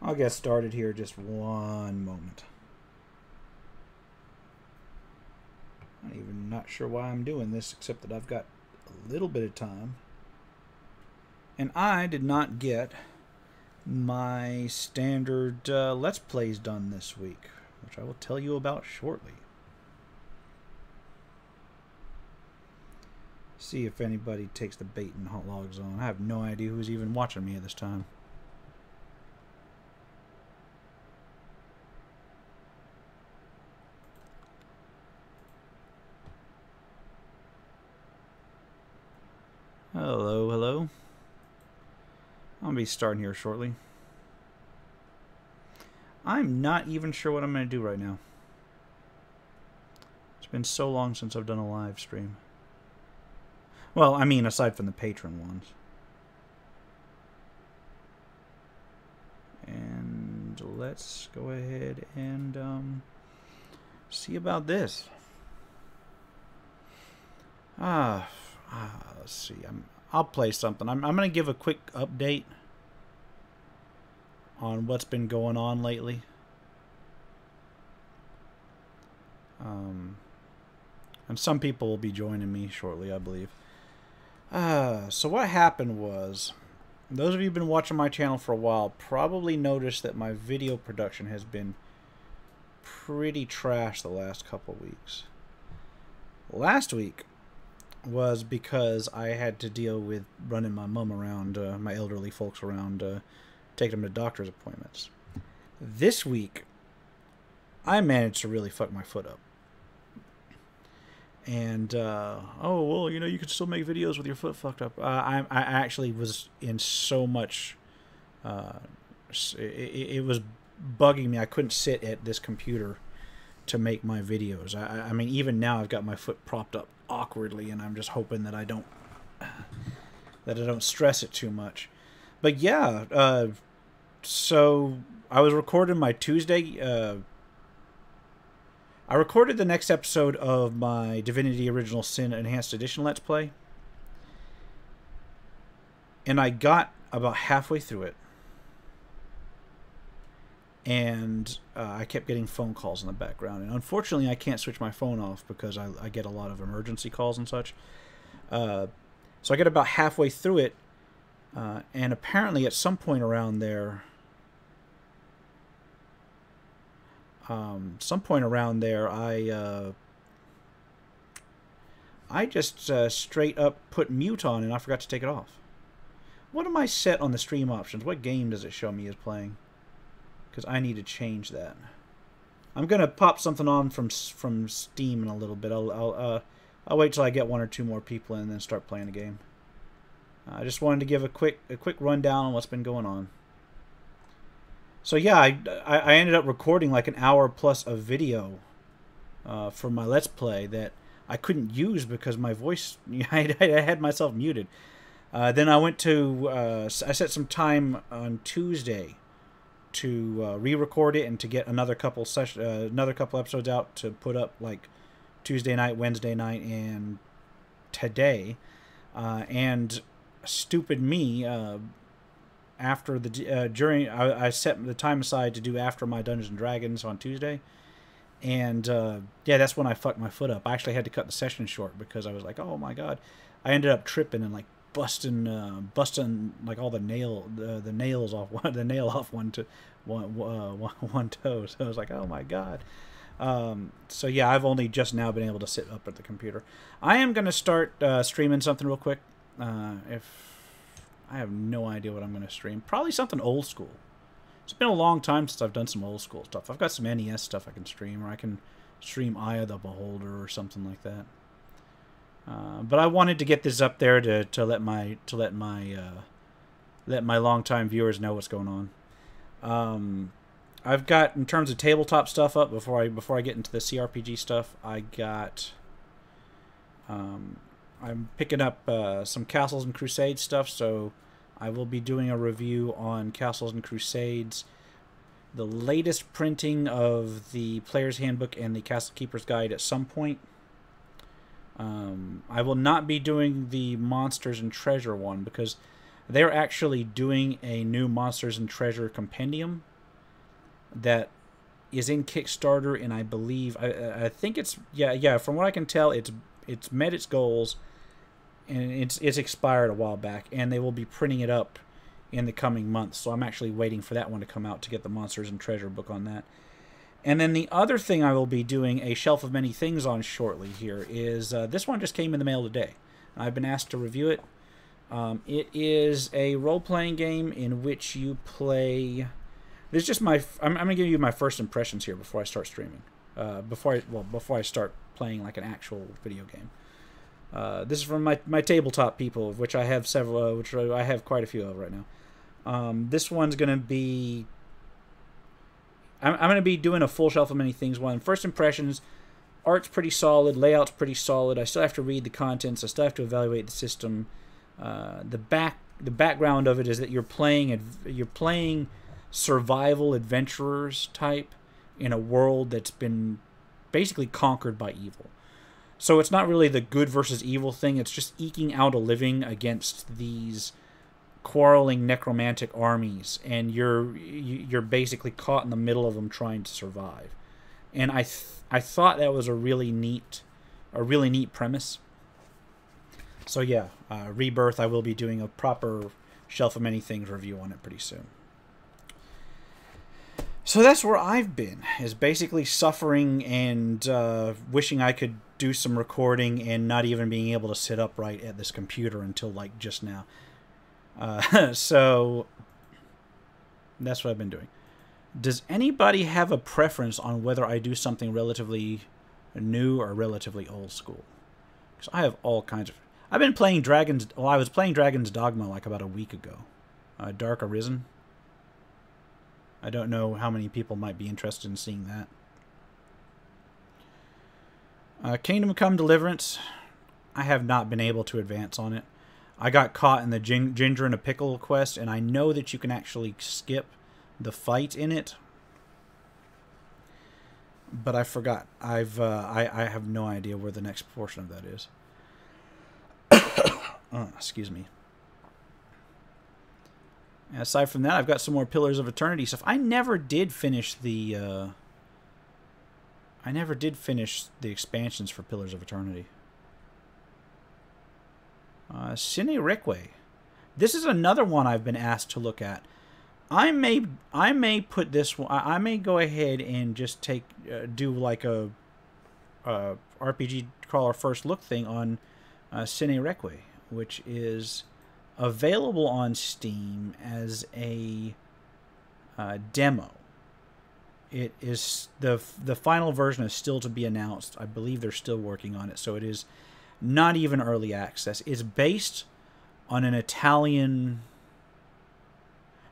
I'll get started here just one moment. I'm even not sure why I'm doing this, except that I've got a little bit of time. And I did not get my standard Let's Plays done this week, which I will tell you about shortly. See if anybody takes the bait and logs on. I have no idea who's even watching me at this time. Hello, hello. I'll be starting here shortly. I'm not even sure what I'm going to do right now. It's been so long since I've done a live stream. Well, I mean, aside from the patron ones. And let's go ahead and see about this. Let's see. I'll play something. I'm going to give a quick update on what's been going on lately. And some people will be joining me shortly, I believe. So what happened was, those of you who've been watching my channel for a while probably noticed that my video production has been pretty trash the last couple weeks. Last week was because I had to deal with running my mom around, my elderly folks around, taking them to doctor's appointments. This week, I managed to really fuck my foot up. And, oh, well, you know, you can still make videos with your foot fucked up. I actually was in so much, it was bugging me. I couldn't sit at this computer to make my videos. I mean, even now I've got my foot propped up awkwardly, and I'm just hoping that I don't stress it too much. But yeah, so I was recording my Tuesday, I recorded the next episode of my Divinity Original Sin Enhanced Edition Let's Play, and I got about halfway through it, and I kept getting phone calls in the background, and unfortunately I can't switch my phone off because I get a lot of emergency calls and such. So I get about halfway through it, and apparently at some point around there, I just straight up put mute on and I forgot to take it off. What am I set on the stream options? What game does it show me as playing? Because I need to change that. I'm gonna pop something on from Steam in a little bit. I'll wait till I get one or two more people in and then start playing the game. I just wanted to give a quick rundown on what's been going on. So yeah, I ended up recording like an hour plus of video for my Let's Play that I couldn't use because my voice, I had myself muted. Then I went to, I set some time on Tuesday to re-record it and to get another couple episodes out to put up like Tuesday night, Wednesday night, and today. And stupid me, after the I set the time aside to do after my Dungeons and Dragons on Tuesday, and yeah, that's when I fucked my foot up. I actually had to cut the session short because I was like, oh my god, I ended up tripping and like busting like all the nails off one toe. So I was like, oh my god. So yeah, I've only just now been able to sit up at the computer. I am gonna start streaming something real quick. If I have no idea what I'm going to stream. Probably something old school. It's been a long time since I've done some old school stuff. I've got some NES stuff I can stream, or I can stream Eye of the Beholder or something like that. But I wanted to get this up there to let my longtime viewers know what's going on. I've got, in terms of tabletop stuff up before I get into the CRPG stuff. I got. I'm picking up some Castles and Crusades stuff, so I will be doing a review on Castles and Crusades, the latest printing of the Player's Handbook and the Castle Keeper's Guide at some point. I will not be doing the Monsters and Treasure one because they're actually doing a new Monsters and Treasure compendium that is in Kickstarter, and I believe I think it's yeah. From what I can tell, it's met its goals, and it's expired a while back, and they will be printing it up in the coming months. So I'm actually waiting for that one to come out to get the Monsters and Treasure book on that. And then the other thing I will be doing a Shelf of Many Things on shortly here is this one just came in the mail today. I've been asked to review it. It is a role-playing game in which you play. This is just my. I'm going to give you my first impressions here before I start streaming. Before I start playing like an actual video game. This is from my tabletop people, of which I have several, which I have quite a few of right now. This one's going to be. I'm going to be doing a full Shelf of Many Things one. First impressions, art's pretty solid, layout's pretty solid. I still have to read the contents. I still have to evaluate the system. The background of it is that you're playing survival adventurers type in a world that's been basically conquered by evil. So it's not really the good versus evil thing. It's just eking out a living against these quarreling necromantic armies, and you're basically caught in the middle of them trying to survive. And I thought that was a really neat premise. So yeah, Rebirth. I will be doing a proper Shelf of Many Things review on it pretty soon. So that's where I've been, is basically suffering and wishing I could do some recording and not even being able to sit upright at this computer until like just now. So that's what I've been doing. Does anybody have a preference on whether I do something relatively new or relatively old school? Because I have all kinds of... I've been playing Dragons... Well, I was playing Dragon's Dogma like about a week ago. Dark Arisen. I don't know how many people might be interested in seeing that. Kingdom Come Deliverance. I have not been able to advance on it. I got caught in the Ginger in a Pickle quest, and I know that you can actually skip the fight in it. But I forgot. I have no idea where the next portion of that is. Excuse me. And aside from that, I've got some more Pillars of Eternity stuff. I never did finish the expansions for Pillars of Eternity. Sine Requie. This is another one I've been asked to look at. I may put this one. I may go ahead and just do like a RPG crawler first look thing on Sine Requie, which is available on Steam as a demo. It is the final version is still to be announced. I believe they're still working on it, so it is not even early access. It's based on an Italian...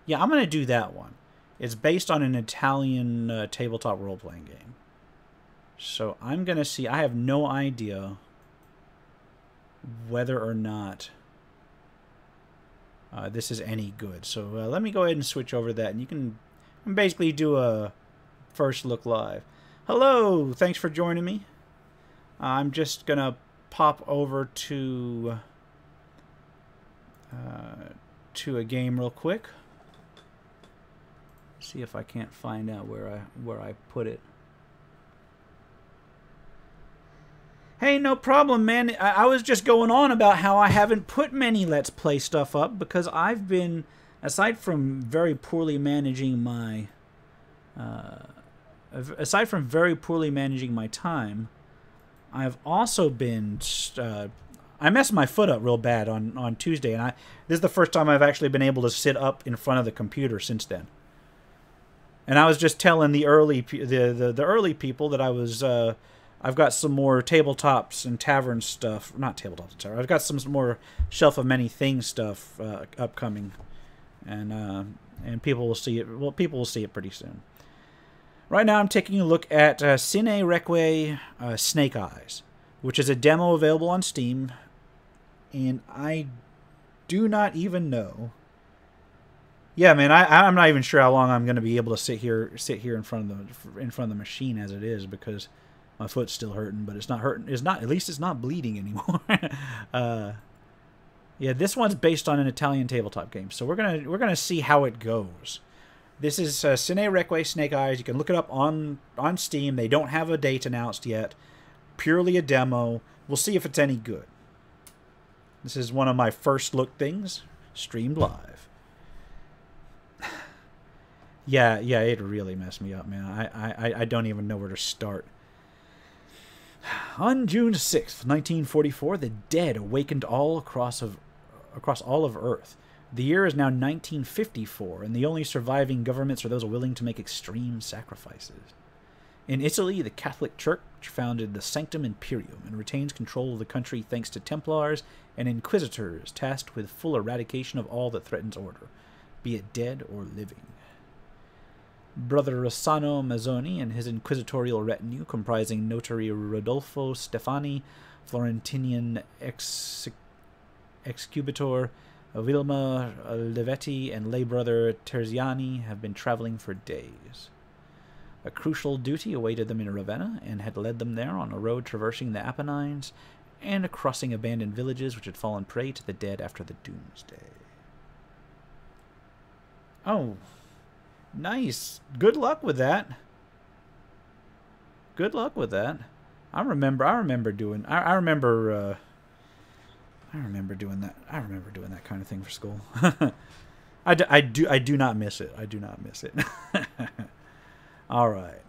Yeah, I'm going to do that one. It's based on an Italian tabletop role-playing game. So I'm going to see... I have no idea whether or not this is any good. So let me go ahead and switch over to that, and you can basically do a first look live. Hello! Thanks for joining me. I'm just going to pop over to a game real quick. See if I can't find out where I put it. Hey, no problem, man. I was just going on about how I haven't put many Let's Play stuff up because I've been, aside from very poorly managing my time, I've also been... I messed my foot up real bad on Tuesday, and this is the first time I've actually been able to sit up in front of the computer since then. And I was just telling the early people that I was... I've got some more tabletops and tavern stuff. Not tabletops and tavern. I've got some more Shelf of Many Things stuff upcoming, and people will see it. Well, people will see it pretty soon. Right now, I'm taking a look at Sine Requie Snake Eyes, which is a demo available on Steam, and I do not even know. Yeah, man, I'm not even sure how long I'm going to be able to sit here in front of the machine as it is, because my foot's still hurting, but it's not hurting. At least it's not bleeding anymore. Yeah, this one's based on an Italian tabletop game, so we're gonna see how it goes. This is Sine, Requie, Snake Eyes. You can look it up on Steam. They don't have a date announced yet. Purely a demo. We'll see if it's any good. This is one of my first look things. Streamed live. Yeah, it really messed me up, man. I don't even know where to start. On June 6th, 1944, the dead awakened all across all of Earth. The year is now 1954, and the only surviving governments are those willing to make extreme sacrifices. In Italy, the Catholic Church founded the Sanctum Imperium and retains control of the country thanks to Templars and Inquisitors tasked with full eradication of all that threatens order, be it dead or living. Brother Rossano Mazzoni and his inquisitorial retinue, comprising Notary Rodolfo Stefani, Florentinian Excubitor Vilma Levetti, and lay brother Terziani, have been traveling for days. A crucial duty awaited them in Ravenna, and had led them there on a road traversing the Apennines and crossing abandoned villages which had fallen prey to the dead after the Doomsday. Oh, nice. Good luck with that. Good luck with that. I remember doing that. I remember doing that kind of thing for school. I do not miss it. I do not miss it. All right.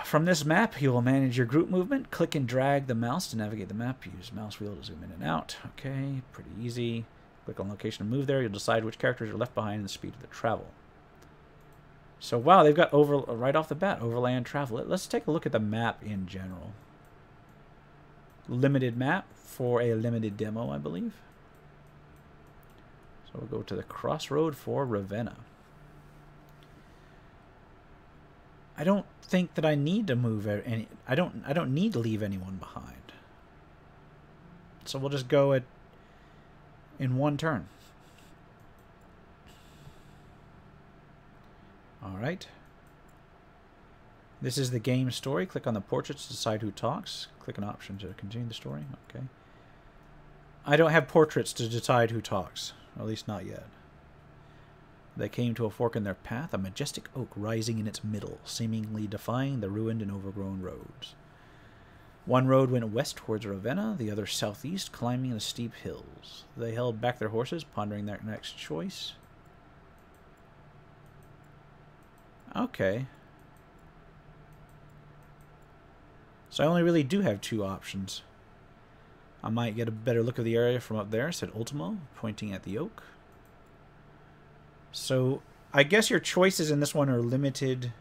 From this map, you will manage your group movement. Click and drag the mouse to navigate the map. Use mouse wheel to zoom in and out. Okay, pretty easy. Click on location to move there. You'll decide which characters are left behind and the speed of the travel. So, wow, they've got right off the bat, overland travel. Let's take a look at the map in general. Limited map for a limited demo, I believe. So we'll go to the crossroad for Ravenna. I don't think that I need to move any. I don't need to leave anyone behind. So we'll just go in one turn. All right. This is the game story. Click on the portraits to decide who talks. Click an option to continue the story. Okay. I don't have portraits to decide who talks. At least not yet. They came to a fork in their path, a majestic oak rising in its middle, seemingly defying the ruined and overgrown roads. One road went west towards Ravenna, the other southeast, climbing the steep hills. They held back their horses, pondering their next choice. Okay. So I only really do have two options. I might get a better look of the area from up there, said Ultimo, pointing at the oak. So I guess your choices in this one are limited.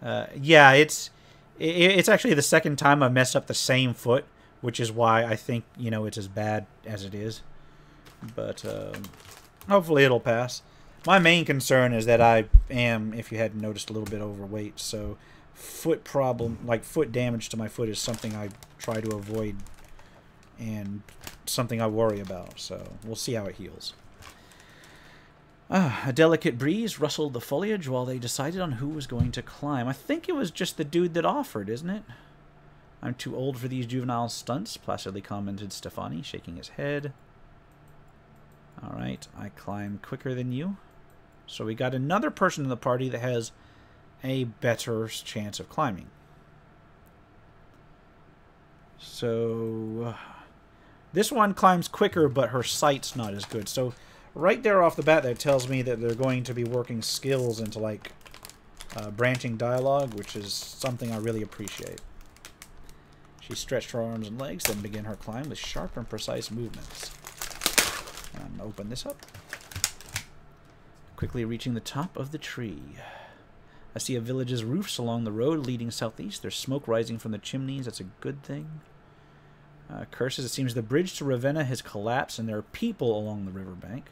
Yeah, it's actually the second time I've messed up the same foot, which is why I think, you know, it's as bad as it is. But hopefully it'll pass. My main concern is that I am, if you hadn't noticed, a little bit overweight, so foot damage to my foot is something I try to avoid and something I worry about, so we'll see how it heals. A delicate breeze rustled the foliage while they decided on who was going to climb. I think it was just the dude that offered, isn't it? I'm too old for these juvenile stunts, placidly commented Stefani, shaking his head. Alright, I climb quicker than you. So we got another person in the party that has a better chance of climbing. So this one climbs quicker, but her sight's not as good. So right there off the bat, that tells me that they're going to be working skills into, like, branching dialogue, which is something I really appreciate. She stretched her arms and legs, then began her climb with sharp and precise movements. And I'm going to open this up. Quickly reaching the top of the tree. I see a village's roofs along the road leading southeast. There's smoke rising from the chimneys. That's a good thing. Curses, it seems the bridge to Ravenna has collapsed and there are people along the riverbank.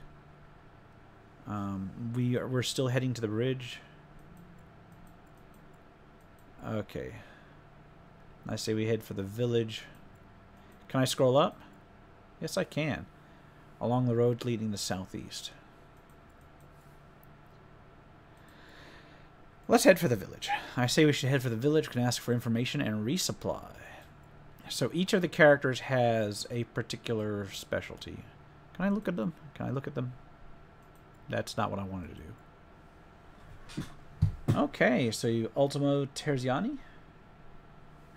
We're still heading to the bridge. Okay. I say we head for the village. Can I scroll up? Yes, I can. Along the road leading to southeast. Let's head for the village. I say we should head for the village. We can ask for information and resupply. So each of the characters has a particular specialty. Can I look at them? Can I look at them? That's not what I wanted to do. Okay, so you Ultimo Terziani,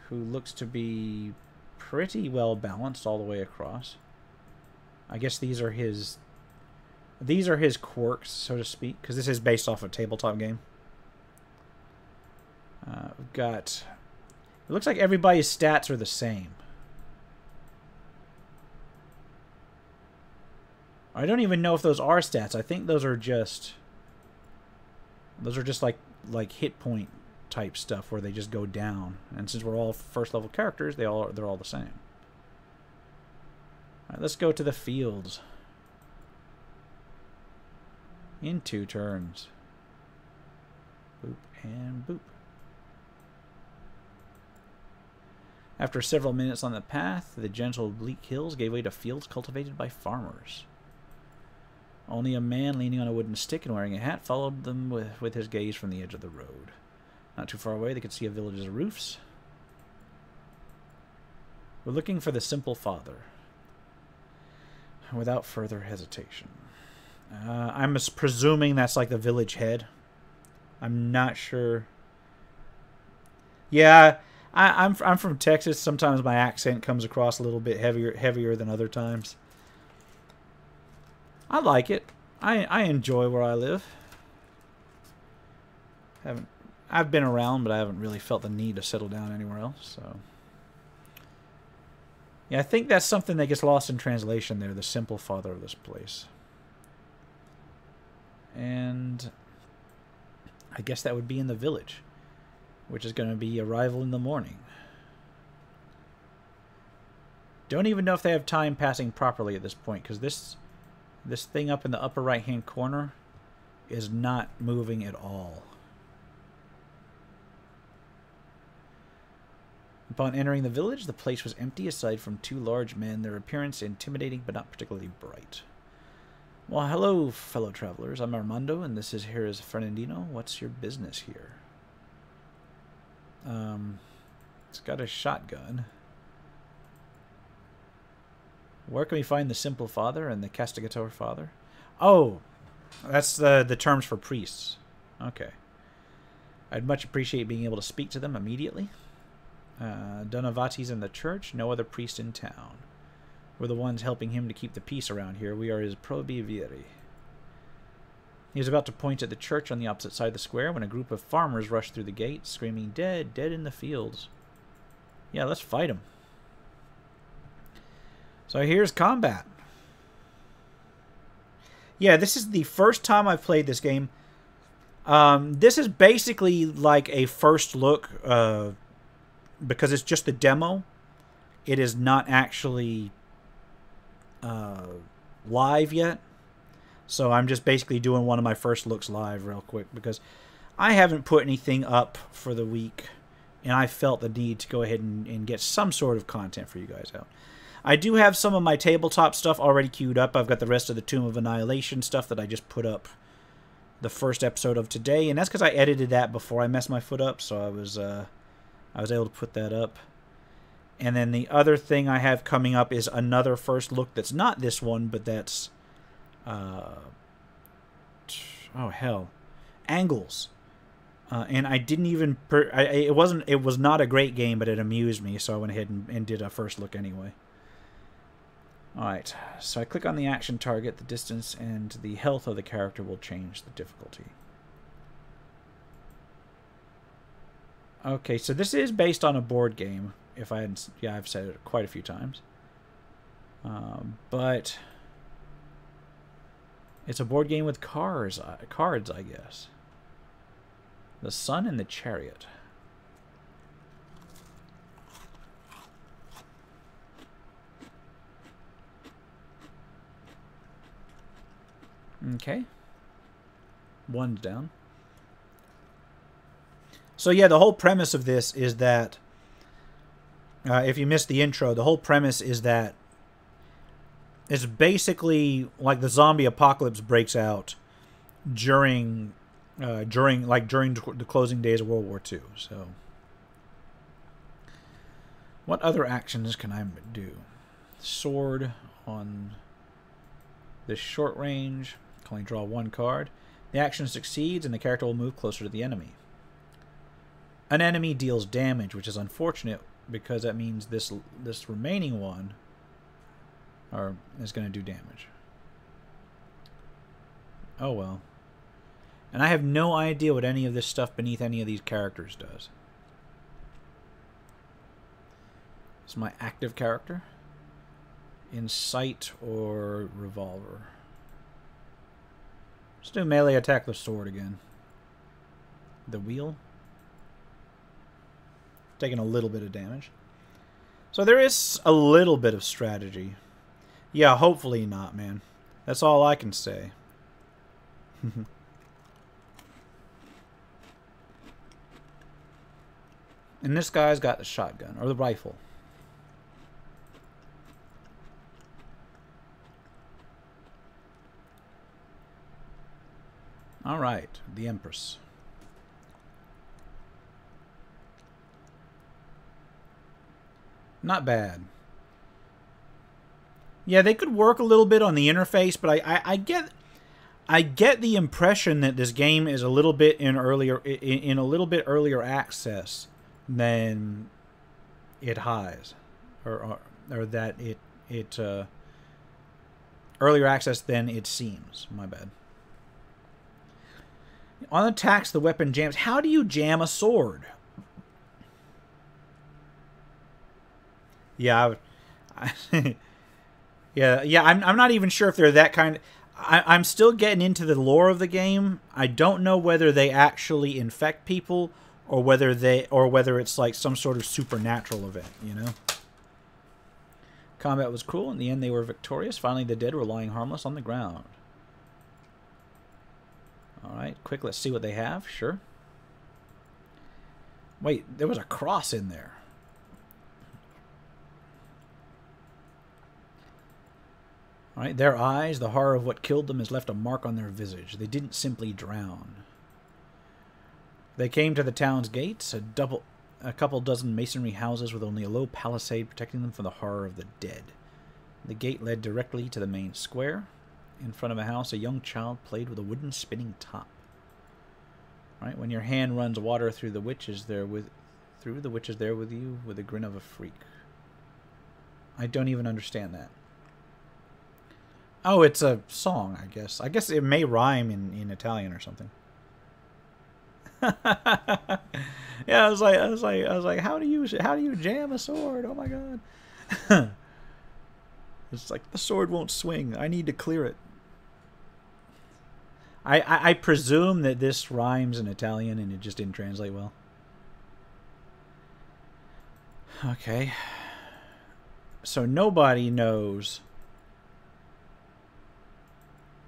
who looks to be pretty well balanced all the way across. I guess these are his quirks, so to speak, because this is based off a tabletop game. We've got... It looks like everybody's stats are the same. I don't even know if those are stats. I think those are just like hit point type stuff where they just go down. And since we're all first level characters, they're all the same. All right, let's go to the fields. In 2 turns. Boop and boop. After several minutes on the path, the gentle bleak hills gave way to fields cultivated by farmers. Only a man leaning on a wooden stick and wearing a hat followed them with his gaze from the edge of the road. Not too far away, they could see a village's roofs. We're looking for the simple father. Without further hesitation. I'm presuming that's like the village head. I'm not sure. Yeah, I'm from Texas. Sometimes my accent comes across a little bit heavier than other times. I like it. I enjoy where I live. I've been around, but I haven't really felt the need to settle down anywhere else. So yeah, I think that's something that gets lost in translation there. The simple father of this place. And I guess that would be in the village, which is going to be arrival in the morning. Don't even know if they have time passing properly at this point, because this thing up in the upper right-hand corner is not moving at all. Upon entering the village, the place was empty aside from 2 large men, their appearance intimidating but not particularly bright. Well, hello, fellow travelers. I'm Armando, and this is here is Fernandino. What's your business here? It's got a shotgun. Where can we find the simple father and the castigator father? Oh, that's the terms for priests. Okay. I'd much appreciate being able to speak to them immediately. Donavati's in the church, no other priest in town. We're the ones helping him to keep the peace around here. We are his probivieri. He was about to point at the church on the opposite side of the square when a group of farmers rushed through the gate, screaming, "Dead, dead in the fields." Yeah, let's fight him. So here's combat. Yeah, this is the first time I've played this game. This is basically like a first look, because it's just the demo. It is not actually live yet. So I'm just basically doing one of my first looks live real quick, because I haven't put anything up for the week, and I felt the need to go ahead and get some sort of content for you guys out. I do have some of my tabletop stuff already queued up. I've got the rest of the Tomb of Annihilation stuff that I just put up the first episode of today, and that's because I edited that before I messed my foot up, so I was able to put that up. And then the other thing I have coming up is another first look that's not this one, but that's oh hell, Angles. And I didn't even it was not a great game, but it amused me, so I went ahead and did a first look anyway. Alright, so I click on the action target, the distance and the health of the character will change the difficulty. Okay, so this is based on a board game. If I hadn't, yeah, I've said it quite a few times. But it's a board game with cards, I guess. The Sun and the Chariot. Okay. One's down. So yeah, the whole premise of this is that, if you missed the intro, the whole premise is that it's basically like the zombie apocalypse breaks out during the closing days of World War II. So, what other actions can I do? Sword on this short range. Can only draw one card. The action succeeds and the character will move closer to the enemy. An enemy deals damage, which is unfortunate because that means this remaining one is going to do damage. Oh well. And I have no idea what any of this stuff beneath any of these characters does. This is my active character. Incite or revolver. Let's do melee attack with sword again. The wheel. Taking a little bit of damage. So there is a little bit of strategy. Yeah, hopefully not, man. That's all I can say. And this guy's got the shotgun, or the rifle. Alright, the Empress. Not bad. Yeah, they could work a little bit on the interface, but I get the impression that this game is a little bit in a little bit earlier access than it has, or that it earlier access than it seems. My bad. On attacks, the weapon jams. How do you jam a sword? Yeah, yeah. I'm not even sure if they're that kind. I'm still getting into the lore of the game. I don't know whether they actually infect people or whether it's like some sort of supernatural event. You know. Combat was cruel. In the end, they were victorious. Finally, the dead were lying harmless on the ground. Alright, quick, let's see what they have. Sure. Wait, there was a cross in there. Alright, their eyes, the horror of what killed them has left a mark on their visage. They didn't simply drown. They came to the town's gates, a couple dozen masonry houses with only a low palisade protecting them from the horror of the dead. The gate led directly to the main square. In front of a house, a young child played with a wooden spinning top. Right, when your hand runs water through the witch is there with you with a grin of a freak. I don't even understand that. Oh, it's a song, I guess. I guess it may rhyme in Italian or something. Yeah, I was like, how do you jam a sword? Oh my god. It's like the sword won't swing. I need to clear it. I presume that this rhymes in Italian and it just didn't translate well. Okay. So nobody knows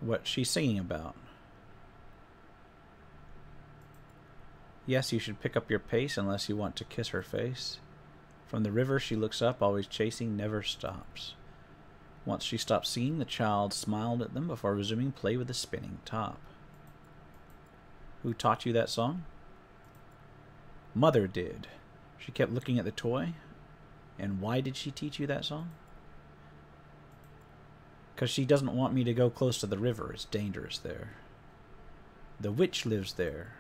what she's singing about. Yes, you should pick up your pace unless you want to kiss her face. From the river she looks up, always chasing, never stops. Once she stopped singing, the child smiled at them before resuming play with the spinning top. Who taught you that song? Mother did. She kept looking at the toy. And why did she teach you that song? Because she doesn't want me to go close to the river. It's dangerous there. The witch lives there.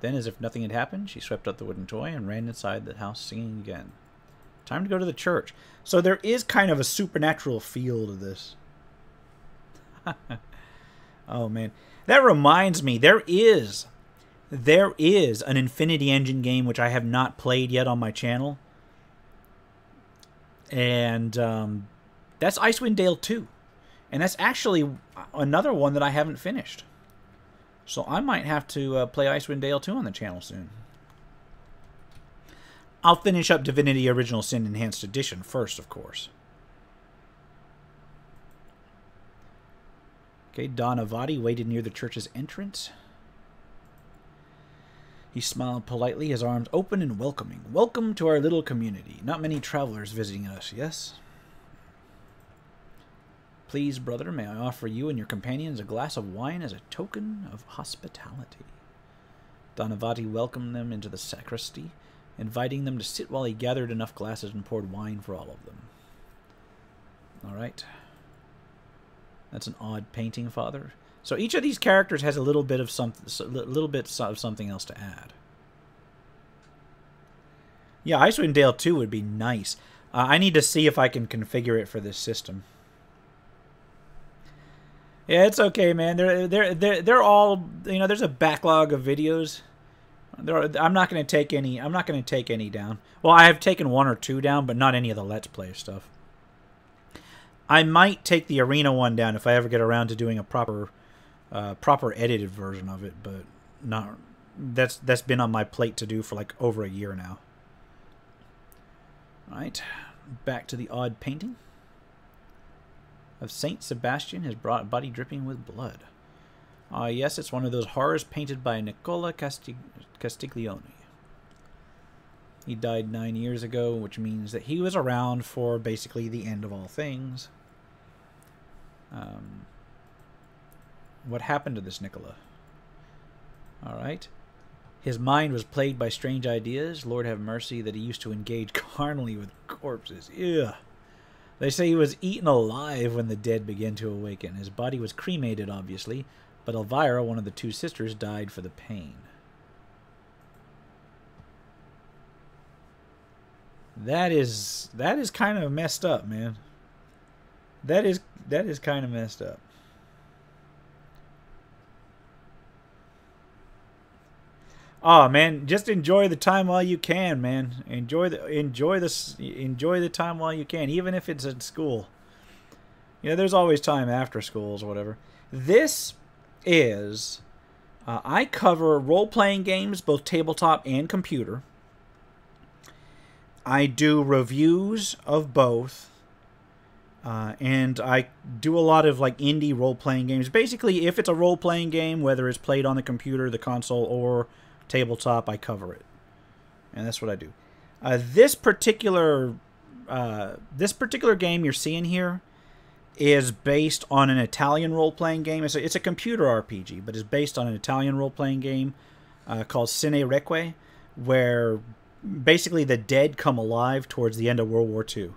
Then, as if nothing had happened, she swept up the wooden toy and ran inside the house singing again. Time to go to the church. So there is kind of a supernatural feel to this. Oh, man. That reminds me, there is an Infinity Engine game which I have not played yet on my channel. And that's Icewind Dale 2. And that's actually another one that I haven't finished. So I might have to play Icewind Dale 2 on the channel soon. I'll finish up Divinity Original Sin Enhanced Edition first, of course. Okay, Don Avati waited near the church's entrance. He smiled politely, his arms open and welcoming. Welcome to our little community. Not many travelers visiting us, yes? Please, brother, may I offer you and your companions a glass of wine as a token of hospitality? Don Avati welcomed them into the sacristy, inviting them to sit while he gathered enough glasses and poured wine for all of them. All right. That's an odd painting, Father. So each of these characters has a little bit of something else to add. Yeah, Icewind Dale 2 would be nice. I need to see if I can configure it for this system. Yeah, it's okay, man. They're all, you know, there's a backlog of videos. I'm not going to take any. I'm not going to take any down. Well, I have taken 1 or 2 down, but not any of the Let's Play stuff. I might take the arena one down if I ever get around to doing a proper edited version of it, but not. That's been on my plate to do for like over a year now. All right, back to the odd painting of Saint Sebastian, his body dripping with blood. Yes, it's one of those horrors painted by Nicola Castiglione. He died 9 years ago, which means that he was around for basically the end of all things. What happened to this Nicola? All right. His mind was plagued by strange ideas. Lord have mercy that he used to engage carnally with corpses. Ew. They say he was eaten alive when the dead began to awaken. His body was cremated, obviously, but Elvira, one of the 2 sisters, died for the pain. That is kind of messed up, man. That is kind of messed up. Oh man, just enjoy the time while you can, man. Enjoy the time while you can, even if it's at school. You know, there's always time after schools or whatever. This is I cover role-playing games, both tabletop and computer. I do reviews of both, and I do a lot of like indie role-playing games. Basically, if it's a role-playing game, whether it's played on the computer, the console, or tabletop, I cover it, and that's what I do. This particular game you're seeing here is based on an Italian role-playing game. It's a computer RPG, but it's based on an Italian role-playing game called Sine Requie, where basically the dead come alive towards the end of World War II.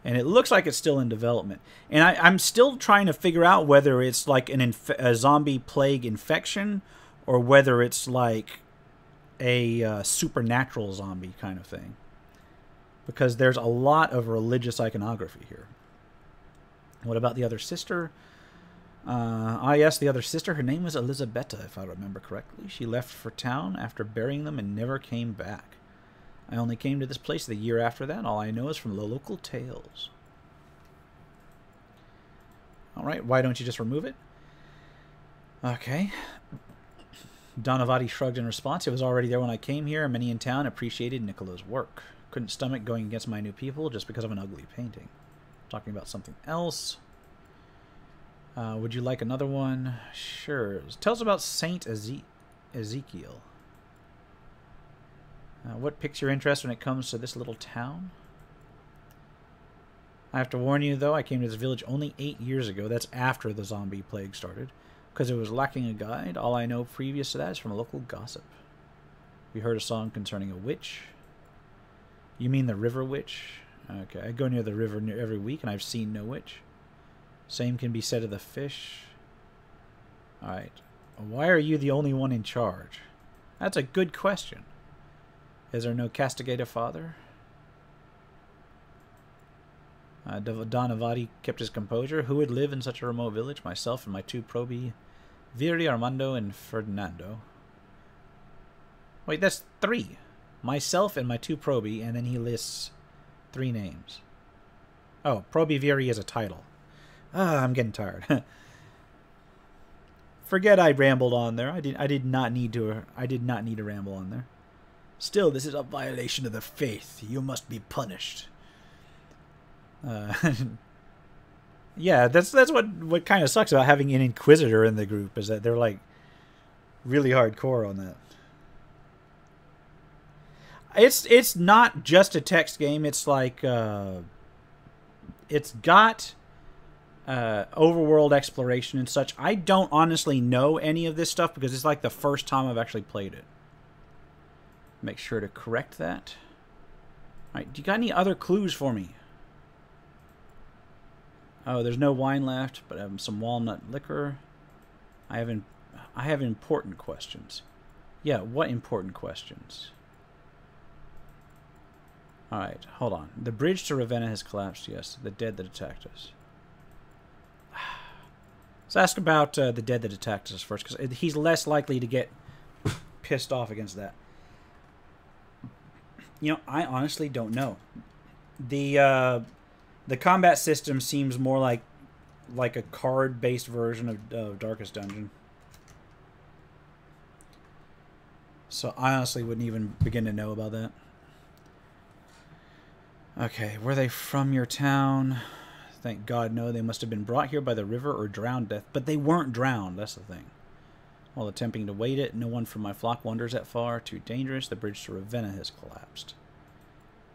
And it looks like it's still in development. And I'm still trying to figure out whether it's like a zombie plague infection or whether it's like a supernatural zombie kind of thing. Because there's a lot of religious iconography here. What about the other sister? Yes, the other sister. Her name was Elisabetta, if I remember correctly. She left for town after burying them and never came back. I only came to this place the year after that. All I know is from the local tales. Alright, why don't you just remove it? Okay. Donavati shrugged in response. It was already there when I came here, and many in town appreciated Nicolo's work. Couldn't stomach going against my new people just because of an ugly painting. Talking about something else. Would you like another one? Sure. Tell us about Saint Ezekiel. What piques your interest when it comes to this little town? I have to warn you, though, I came to this village only 8 years ago. That's after the zombie plague started. Because it was lacking a guide. All I know previous to that is from a local gossip. We heard a song concerning a witch. You mean the river witch? Okay, I go near the river every week, and I've seen no witch. Same can be said of the fish. Alright. Why are you the only one in charge? That's a good question. Is there no castigator father? Donavati kept his composure. Who would live in such a remote village? Myself and my 2 probi, Viri, Armando, and Ferdinando. Wait, that's 3. Myself and my 2 probi, and then he lists 3 names. Oh, probi Viri is a title. I'm getting tired. Forget I rambled on there. I did not need to ramble on there. Still, this is a violation of the faith. You must be punished. Yeah, that's what kind of sucks about having an Inquisitor in the group, is that they're like really hardcore on that. It's not just a text game. It's like it's got overworld exploration and such. I don't honestly know any of this stuff because it's like the first time I've actually played it. Make sure to correct that. Alright, do you got any other clues for me? Oh, there's no wine left, but I have some walnut liquor. I have important questions. Yeah, what important questions? Alright, hold on. The bridge to Ravenna has collapsed, yes. The dead that attacked us. Let's ask about the dead that attacked us first, because he's less likely to get pissed off against that. You know, I honestly don't know. The combat system seems more like a card-based version of Darkest Dungeon. So I honestly wouldn't even begin to know about that. Okay, were they from your town? Thank God, no. They must have been brought here by the river or drowned to death. But they weren't drowned, that's the thing. While attempting to wade it, no one from my flock wanders that far. Too dangerous. The bridge to Ravenna has collapsed.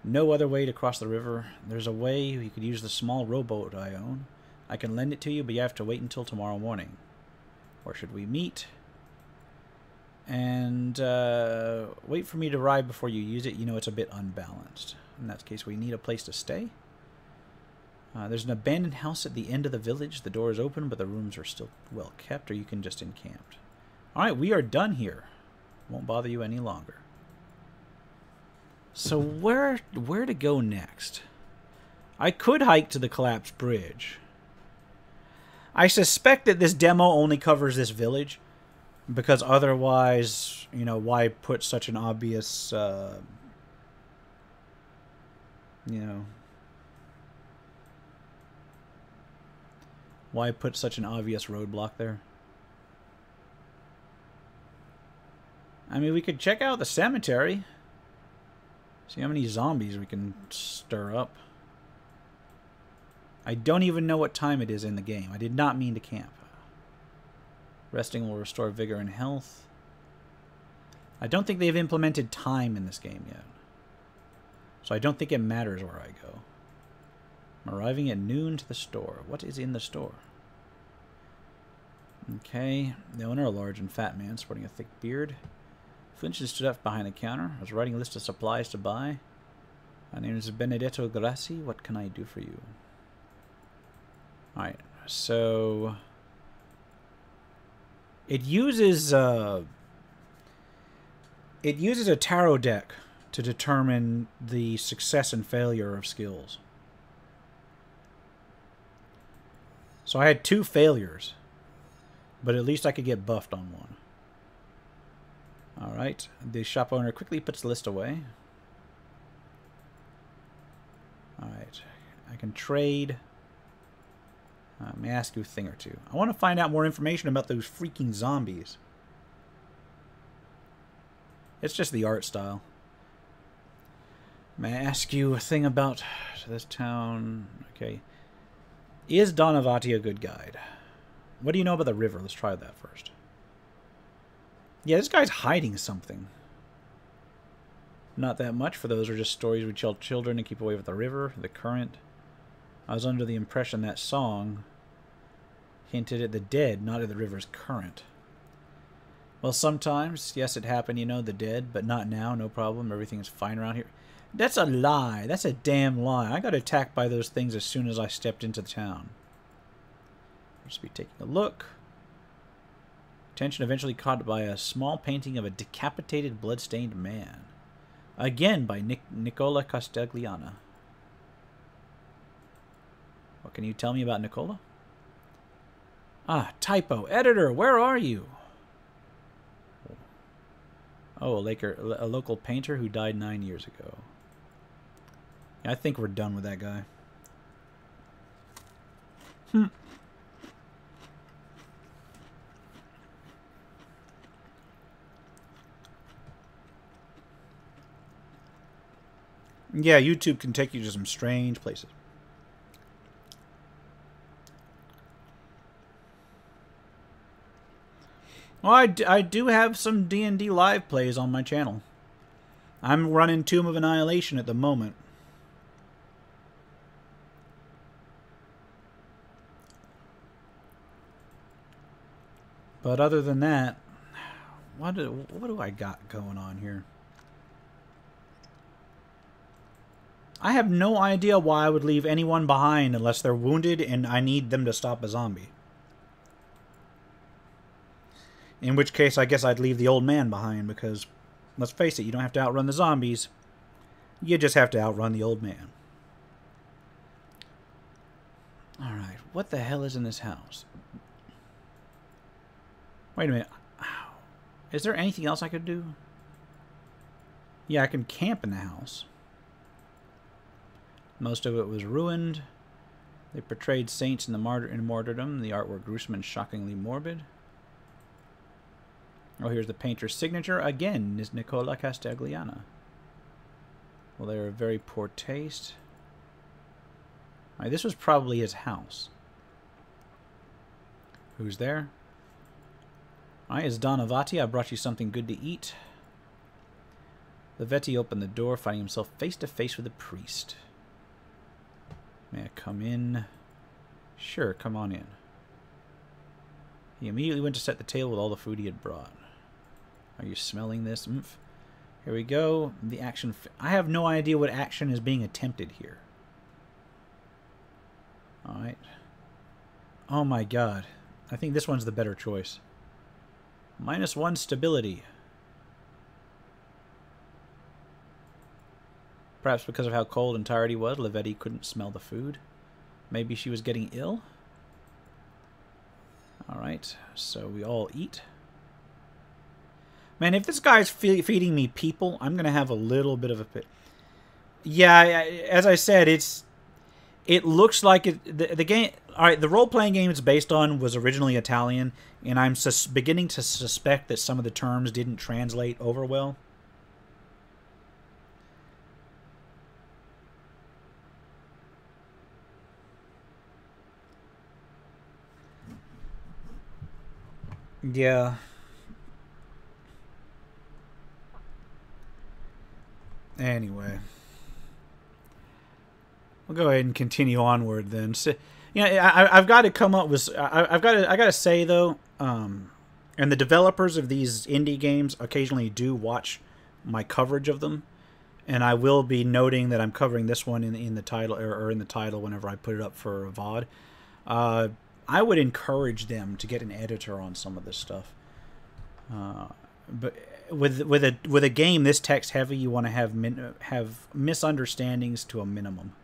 No other way to cross the river. There's a way you could use the small rowboat I own. I can lend it to you, but you have to wait until tomorrow morning. Where should we meet? And wait for me to arrive before you use it. You know it's a bit unbalanced. In that case, we need a place to stay. There's an abandoned house at the end of the village. The door is open, but the rooms are still well kept, or you can just encamp. Alright, we are done here. Won't bother you any longer. So where to go next? I could hike to the collapsed bridge. I suspect that this demo only covers this village, because otherwise, you know, why put such an obvious, you know, why put such an obvious roadblock there? I mean, we could check out the cemetery. See how many zombies we can stir up. I don't even know what time it is in the game. I did not mean to camp. Resting will restore vigor and health. I don't think they've implemented time in this game yet. So I don't think it matters where I go. I'm arriving at noon to the store. What is in the store? Okay. The owner, a large and fat man sporting a thick beard. Flinch stood up behind the counter. I was writing a list of supplies to buy. My name is Benedetto Grassi. What can I do for you? Alright, so it uses a tarot deck to determine the success and failure of skills. So I had 2 failures, but at least I could get buffed on one. Alright, the shop owner quickly puts the list away. Alright, I can trade. May I ask you a thing or two? I want to find out more information about those freaking zombies. It's just the art style. May I ask you a thing about this town? Okay. Is Donavati a good guide? What do you know about the river? Let's try that first. Yeah, this guy's hiding something. Not that much, for those are just stories we tell children to keep away with the river, the current. I was under the impression that song hinted at the dead, not at the river's current. Well, sometimes, yes, it happened, you know, the dead, but not now, no problem, everything is fine around here. That's a lie. That's a damn lie. I got attacked by those things as soon as I stepped into the town. I'll just be taking a look. Attention eventually caught by a small painting of a decapitated, blood-stained man. Again by Nicola Castigliana. What can you tell me about Nicola? Ah, typo. Editor, where are you? Oh, a local painter who died 9 years ago. Yeah, I think we're done with that guy. Yeah, YouTube can take you to some strange places. Well, I do have some D&D live plays on my channel. I'm running Tomb of Annihilation at the moment. But other than that, what do I got going on here? I have no idea why I would leave anyone behind unless they're wounded and I need them to stop a zombie. In which case, I guess I'd leave the old man behind because, let's face it, you don't have to outrun the zombies. You just have to outrun the old man. Alright, what the hell is in this house? Wait a minute. Is there anything else I could do? Yeah, I can camp in the house. Most of it was ruined. They portrayed saints in martyrdom. The art were gruesome and shockingly morbid. Oh, here's the painter's signature. Again, is Nicola Castigliana. Well, they're of very poor taste. All right, this was probably his house. Who's there? All right, it's Donavati. I brought you something good to eat. The Veti opened the door, finding himself face to face with a priest. May I come in? Sure, come on in. He immediately went to set the table with all the food he had brought. Are you smelling this? Here we go. The action. I have no idea what action is being attempted here. Alright. Oh my god. I think this one's the better choice. -1 stability. Perhaps because of how cold and tired he was, Lavetti couldn't smell the food. Maybe she was getting ill? Alright, so we all eat. Man, if this guy's feeding me people, I'm going to have a little bit of a pit. Yeah, as I said, it looks like the game. All right, the role-playing game it's based on was originally Italian, and I'm beginning to suspect that some of the terms didn't translate over well. Yeah. Anyway, we'll go ahead and continue onward then. So, you know, I've got to come up with. I got to say though, and the developers of these indie games occasionally do watch my coverage of them, and I will be noting that I'm covering this one in the title or in the title whenever I put it up for a VOD. I would encourage them to get an editor on some of this stuff, but. With a game this text heavy, you want to have misunderstandings to a minimum.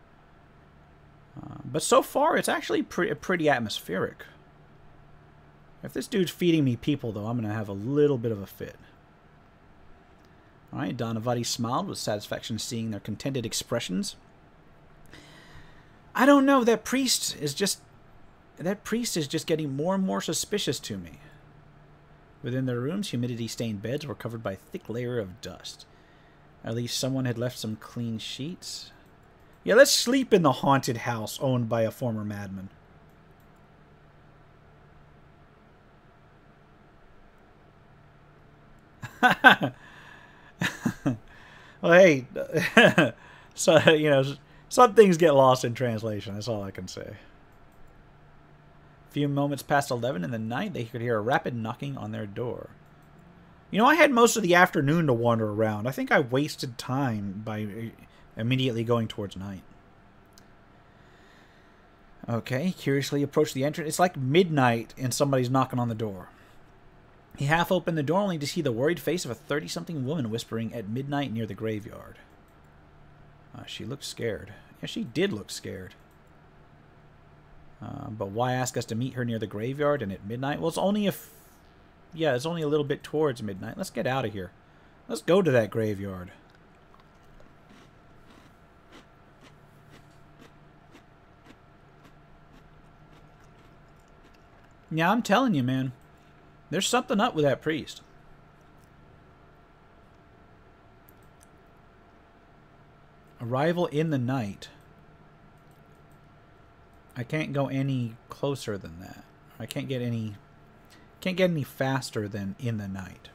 But so far, it's actually pretty atmospheric. If this dude's feeding me people, though, I'm going to have a little bit of a fit. All right, Donavati smiled with satisfaction seeing their contented expressions. I don't know. That priest is just getting more and more suspicious to me. Within their rooms, humidity-stained beds were covered by a thick layer of dust. At least someone had left some clean sheets. Yeah, let's sleep in the haunted house owned by a former madman. Well, hey, so, you know, some things get lost in translation. That's all I can say. A few moments past 11 in the night, they could hear a rapid knocking on their door. You know, I had most of the afternoon to wander around. I think I wasted time by immediately going towards night. Okay, curiously approached the entrance. It's like midnight and somebody's knocking on the door. He half opened the door only to see the worried face of a 30-something woman whispering at midnight near the graveyard. She looked scared. Yeah, she did look scared. But why ask us to meet her near the graveyard and at midnight? Well, it's only it's only a little bit towards midnight. Let's get out of here. Let's go to that graveyard. Yeah, I'm telling you, man. There's something up with that priest. Arrival in the night. I can't go any closer than that. I can't get any faster than in the night.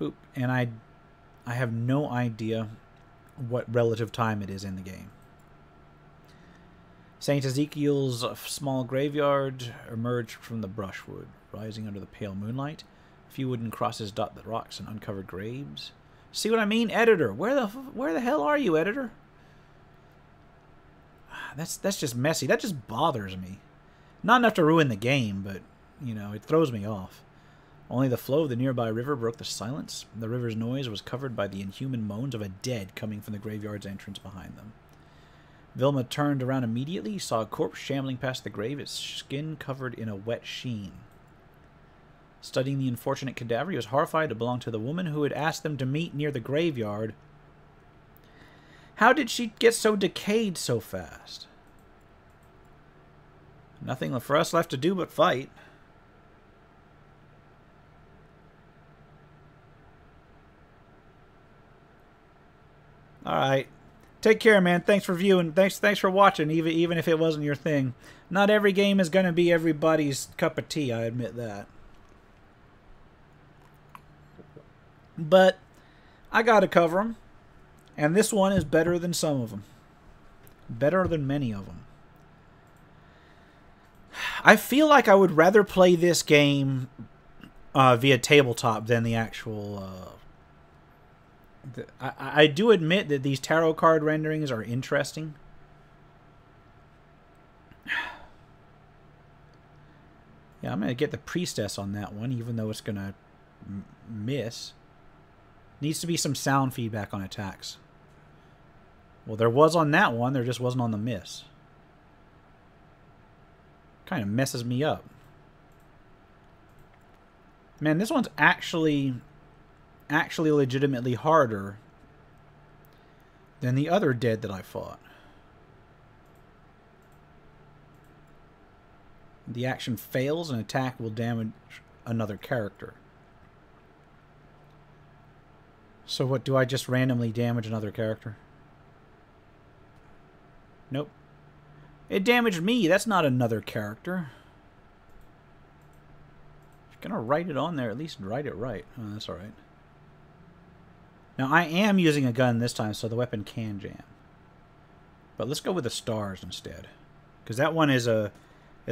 Boop. And I have no idea what relative time it is in the game. Saint Ezekiel's small graveyard emerged from the brushwood, rising under the pale moonlight. A few wooden crosses dot the rocks and uncovered graves. See what I mean, editor? Where the hell are you, editor? That's just messy. That just bothers me. Not enough to ruin the game, but, you know, it throws me off. Only the flow of the nearby river broke the silence. The river's noise was covered by the inhuman moans of a dead coming from the graveyard's entrance behind them. Vilma turned around immediately, saw a corpse shambling past the grave, its skin covered in a wet sheen. Studying the unfortunate cadaver, he was horrified to belong to the woman who had asked them to meet near the graveyard. How did she get so decayed so fast? Nothing for us left to do but fight. Alright. Take care, man. Thanks for viewing. Thanks for watching, even if it wasn't your thing. Not every game is going to be everybody's cup of tea, I admit that. But I got to cover them. And this one is better than some of them. Better than many of them. I feel like I would rather play this game via tabletop than the actual... I do admit that these tarot card renderings are interesting. Yeah, I'm going to get the priestess on that one, even though it's going to miss. Needs to be some sound feedback on attacks. Well, there was on that one, there just wasn't on the miss. Kind of messes me up. Man, this one's actually legitimately harder than the other dead that I fought. The action fails, an attack will damage another character. So what, do I just randomly damage another character? Nope. It damaged me, that's not another character. If you're gonna write it on there, at least write it right. Oh, that's alright. Now, I am using a gun this time, so the weapon can jam. But let's go with the stars instead. Because that one is a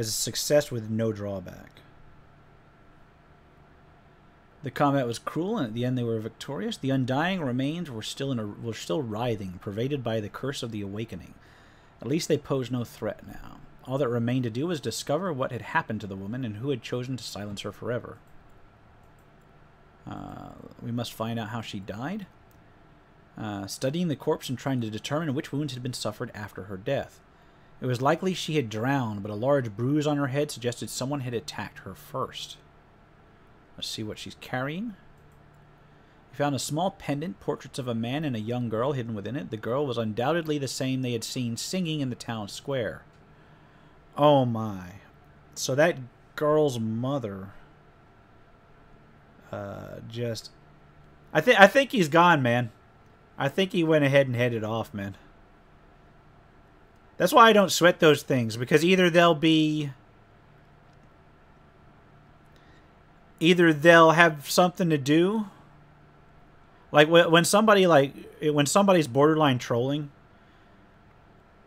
success with no drawback. The combat was cruel, and at the end they were victorious. The undying remains were still writhing, pervaded by the curse of the awakening. At least they posed no threat now. All that remained to do was discover what had happened to the woman and who had chosen to silence her forever. We must find out how she died. Studying the corpse and trying to determine which wounds had been suffered after her death. It was likely she had drowned, but a large bruise on her head suggested someone had attacked her first. Let's see what she's carrying. We found a small pendant, portraits of a man and a young girl hidden within it. The girl was undoubtedly the same they had seen singing in the town square. Oh my. So that girl's mother... I think he's gone, man. I think he went ahead and headed off, man. That's why I don't sweat those things, because either they'll have something to do. Like when somebody's borderline trolling,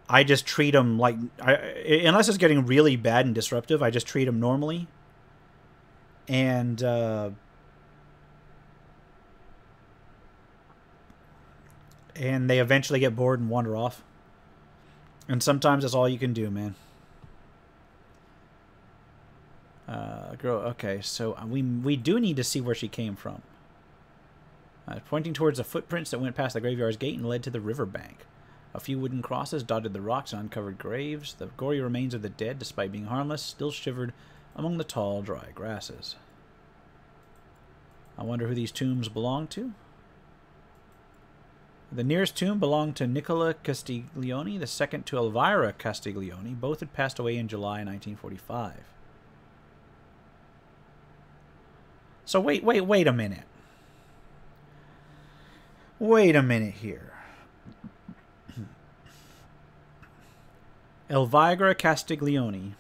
I just treat them like unless it's getting really bad and disruptive, I just treat them normally. And they eventually get bored and wander off. And sometimes that's all you can do, man. Girl, okay, so we do need to see where she came from. Pointing towards the footprints that went past the graveyard's gate and led to the riverbank. A few wooden crosses dotted the rocks and uncovered graves. The gory remains of the dead, despite being harmless, still shivered among the tall, dry grasses. I wonder who these tombs belong to. The nearest tomb belonged to Nicola Castiglione, the second to Elvira Castiglione. Both had passed away in July 1945. So wait a minute. Wait a minute here. Elvira Castiglione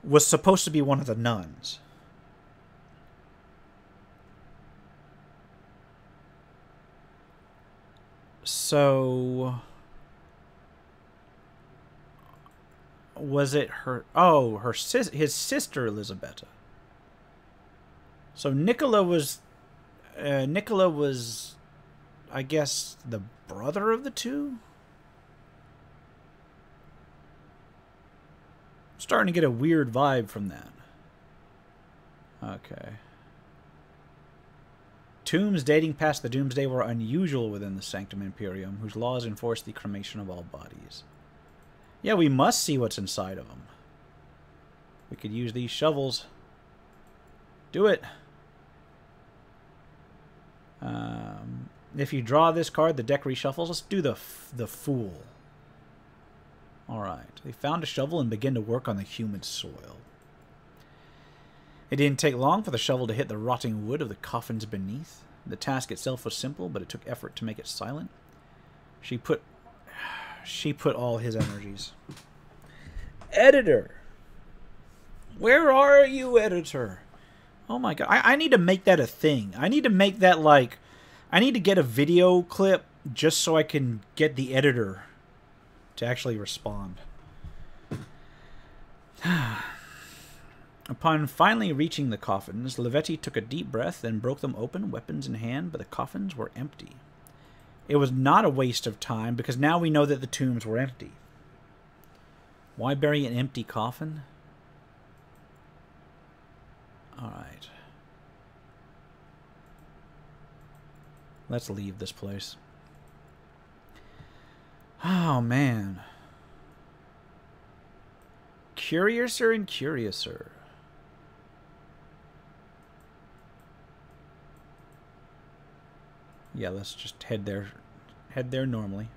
was supposed to be one of the nuns. So was it her? Oh, his sister Elisabetta. So Nicola was, I guess, the brother of the two? Starting to get a weird vibe from that. Okay. Tombs dating past the Doomsday were unusual within the Sanctum Imperium, whose laws enforced the cremation of all bodies. Yeah, we must see what's inside of them. We could use these shovels. Do it. If you draw this card, the deck reshuffles. Let's do the Fool. Alright. They found a shovel and began to work on the humid soil. It didn't take long for the shovel to hit the rotting wood of the coffins beneath. The task itself was simple, but it took effort to make it silent. She put all his energies. Editor! Where are you, editor? Oh my god. I need to make that a thing. I need to make that like... I need to get a video clip just so I can get the editor to actually respond. Upon finally reaching the coffins, Levetti took a deep breath and broke them open, weapons in hand, but the coffins were empty. It was not a waste of time, because now we know that the tombs were empty. Why bury an empty coffin? Alright. Let's leave this place. Oh, man. Curiouser and curiouser. Yeah, let's just head there normally.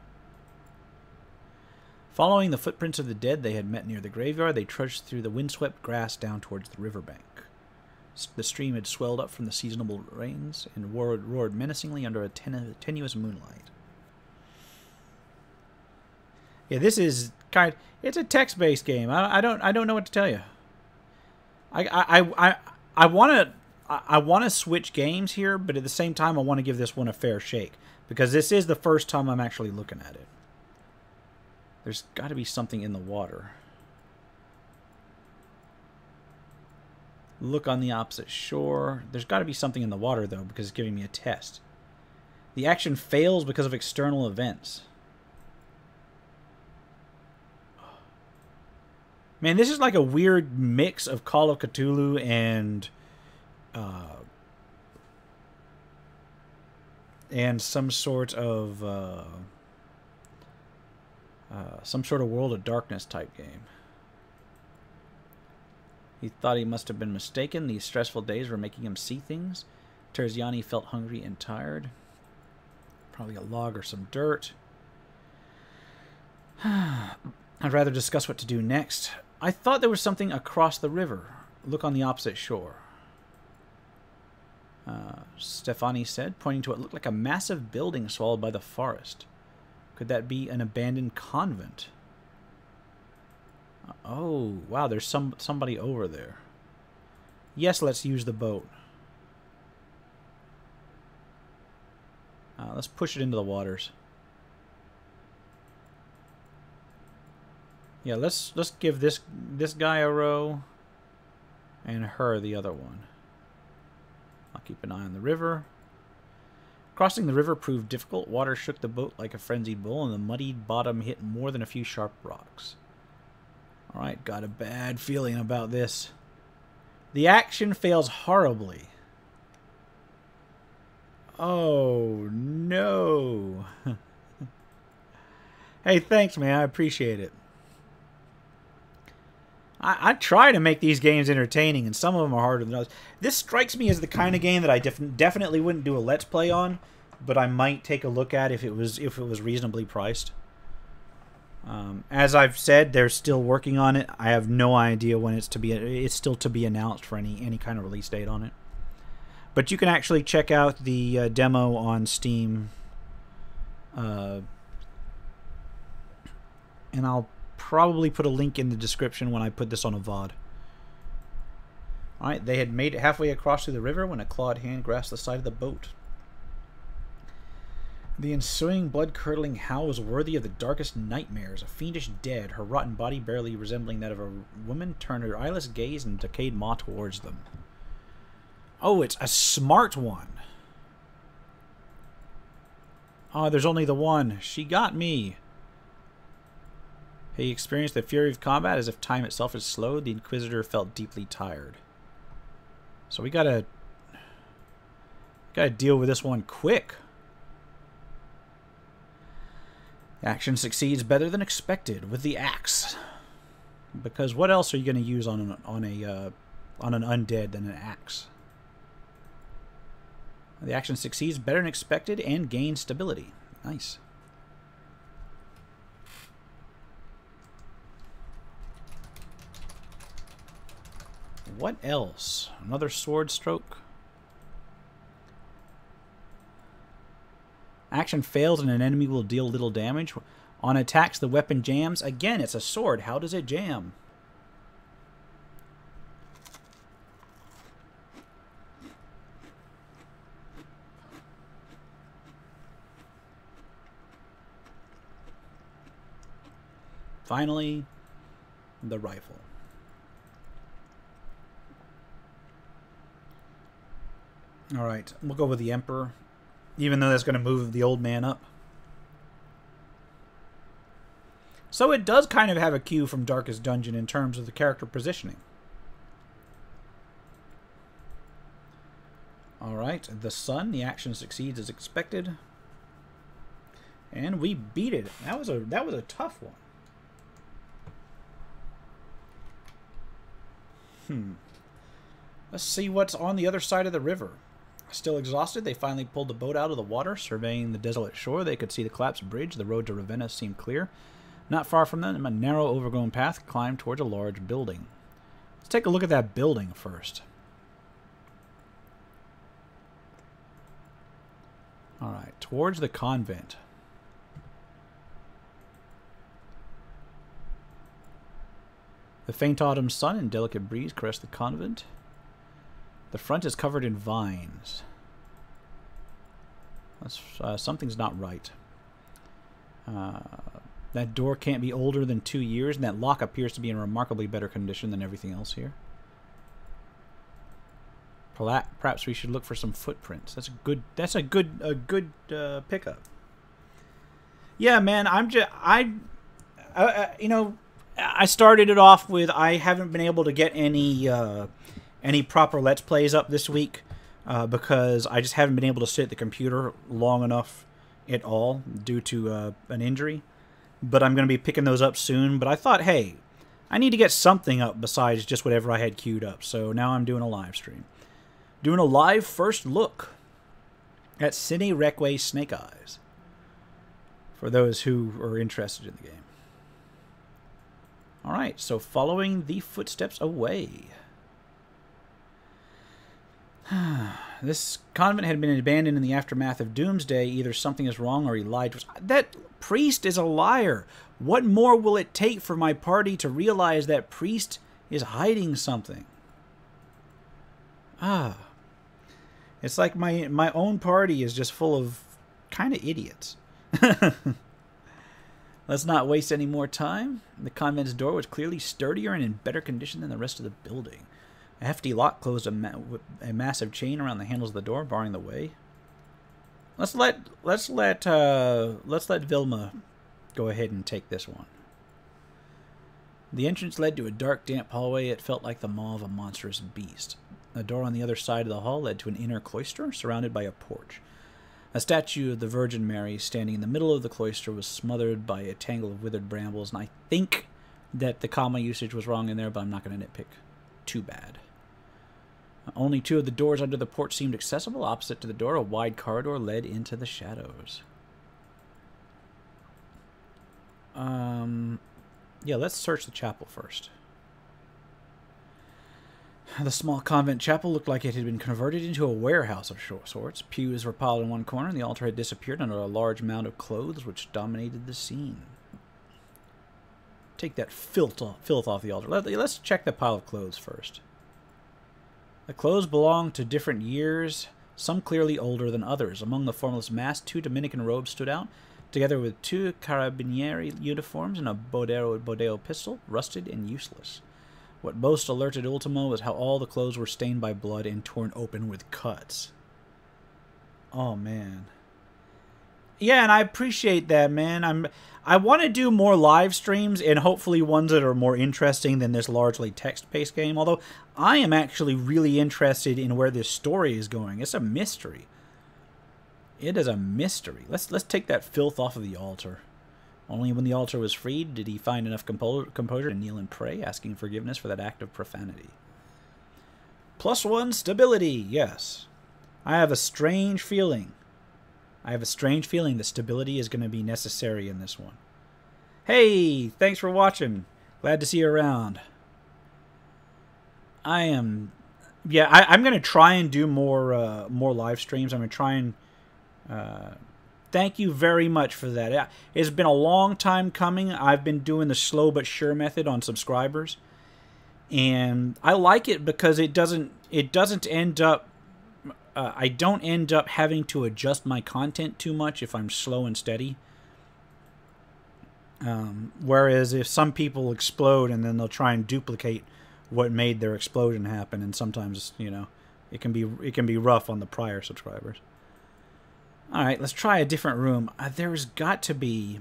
Following the footprints of the dead they had met near the graveyard, they trudged through the windswept grass down towards the riverbank. The stream had swelled up from the seasonable rains and roared menacingly under a tenuous moonlight. Yeah, this is it's a text-based game. I don't know what to tell you. I want to switch games here, but at the same time I want to give this one a fair shake because this is the first time I'm actually looking at it. There's got to be something in the water. Look on the opposite shore. There's got to be something in the water, though, because it's giving me a test. The action fails because of external events. Man, this is like a weird mix of Call of Cthulhu and some sort of World of Darkness type game. He thought he must have been mistaken. These stressful days were making him see things. Terziani felt hungry and tired. Probably a log or some dirt. I'd rather discuss what to do next. I thought there was something across the river. Look on the opposite shore. Stefani said, pointing to what looked like a massive building swallowed by the forest. Could that be an abandoned convent? Oh, wow, there's somebody over there. Yes, let's use the boat. Let's push it into the waters. Yeah, let's give this guy a row and her the other one. I'll keep an eye on the river. Crossing the river proved difficult. Water shook the boat like a frenzied bull, and the muddied bottom hit more than a few sharp rocks. Alright, got a bad feeling about this. The action fails horribly. Oh, no. Hey, thanks, man. I appreciate it. I try to make these games entertaining, and some of them are harder than others. This strikes me as the kind of game that I definitely wouldn't do a Let's Play on, but I might take a look at if it was reasonably priced. As I've said, they're still working on it. I have no idea when it's still to be announced for any kind of release date on it. But you can actually check out the demo on Steam. And I'll probably put a link in the description when I put this on a VOD. Alright, they had made it halfway across to the river when a clawed hand grasped the side of the boat. The ensuing blood-curdling howl was worthy of the darkest nightmares. A fiendish dead, her rotten body barely resembling that of a woman, turned her eyeless gaze and decayed maw towards them. Oh, it's a smart one. Oh, there's only the one. She got me. He experienced the fury of combat as if time itself had slowed. The Inquisitor felt deeply tired. So we gotta deal with this one quick. Action succeeds better than expected with the axe. Because what else are you going to use on an undead than an axe? The action succeeds better than expected and gains stability. Nice. What else? Another sword stroke. Action fails and an enemy will deal little damage. On attacks, the weapon jams. Again, it's a sword. How does it jam? Finally, the rifle. All right, we'll go with the Emperor, even though that's going to move the old man up. So it does kind of have a cue from Darkest Dungeon in terms of the character positioning. All right, the Sun. The action succeeds as expected, and we beat it. That was a tough one. Let's see what's on the other side of the river. Still exhausted, they finally pulled the boat out of the water. Surveying the desolate shore, they could see the collapsed bridge. The road to Ravenna seemed clear. Not far from them, a narrow, overgrown path climbed towards a large building. Let's take a look at that building first. All right, towards the convent. The faint autumn sun and delicate breeze caress the convent. The front is covered in vines. Something's not right. That door can't be older than 2 years, and that lock appears to be in remarkably better condition than everything else here. Perhaps we should look for some footprints. That's a good pickup. Yeah, man. You know, I started it off with I haven't been able to get any proper Let's Plays up this week because I just haven't been able to sit at the computer long enough at all due to an injury. But I'm going to be picking those up soon. But I thought, hey, I need to get something up besides just whatever I had queued up. So now I'm doing a live stream. Doing a live first look at Sine, Requie, Snake Eyes. For those who are interested in the game. Alright, so following the footsteps away. This convent had been abandoned in the aftermath of Doomsday. Either something is wrong or he lied to us. That priest is a liar. What more will it take for my party to realize that priest is hiding something? It's like my own party is just full of kind of idiots. Let's not waste any more time. The convent's door was clearly sturdier and in better condition than the rest of the building. A hefty lock closed a massive chain around the handles of the door, barring the way. Let's let Vilma go ahead and take this one. The entrance led to a dark, damp hallway. It felt like the maw of a monstrous beast. A door on the other side of the hall led to an inner cloister, surrounded by a porch. A statue of the Virgin Mary, standing in the middle of the cloister, was smothered by a tangle of withered brambles, and I think that the comma usage was wrong in there, but I'm not going to nitpick. Too bad. Only two of the doors under the porch seemed accessible. Opposite to the door, a wide corridor led into the shadows. Yeah, let's search the chapel first. The small convent chapel looked like it had been converted into a warehouse of sorts. Pews were piled in one corner, and the altar had disappeared under a large mound of clothes which dominated the scene. Take that filth off the altar. Let's check the pile of clothes first. The clothes belonged to different years, some clearly older than others. Among the formless mass, 2 Dominican robes stood out, together with 2 carabinieri uniforms and a bodeo pistol, rusted and useless. What most alerted Ultimo was how all the clothes were stained by blood and torn open with cuts. Oh, man. Yeah, and I appreciate that, man. I want to do more live streams, and hopefully ones that are more interesting than this largely text-based game. Although, I am actually really interested in where this story is going. It's a mystery. It is a mystery. Let's take that filth off of the altar. Only when the altar was freed did he find enough composure to kneel and pray, asking forgiveness for that act of profanity. +1 stability, yes. I have a strange feeling. That stability is going to be necessary in this one. Hey, thanks for watching. Glad to see you around. I'm going to try and do more live streams. I'm going to try and... Thank you very much for that. It's been a long time coming. I've been doing the slow but sure method on subscribers, and I like it because it doesn't end up. I don't end up having to adjust my content too much if I'm slow and steady. Whereas if some people explode and then they'll try and duplicate what made their explosion happen, and sometimes it can be rough on the prior subscribers. Alright, let's try a different room. There's got to be...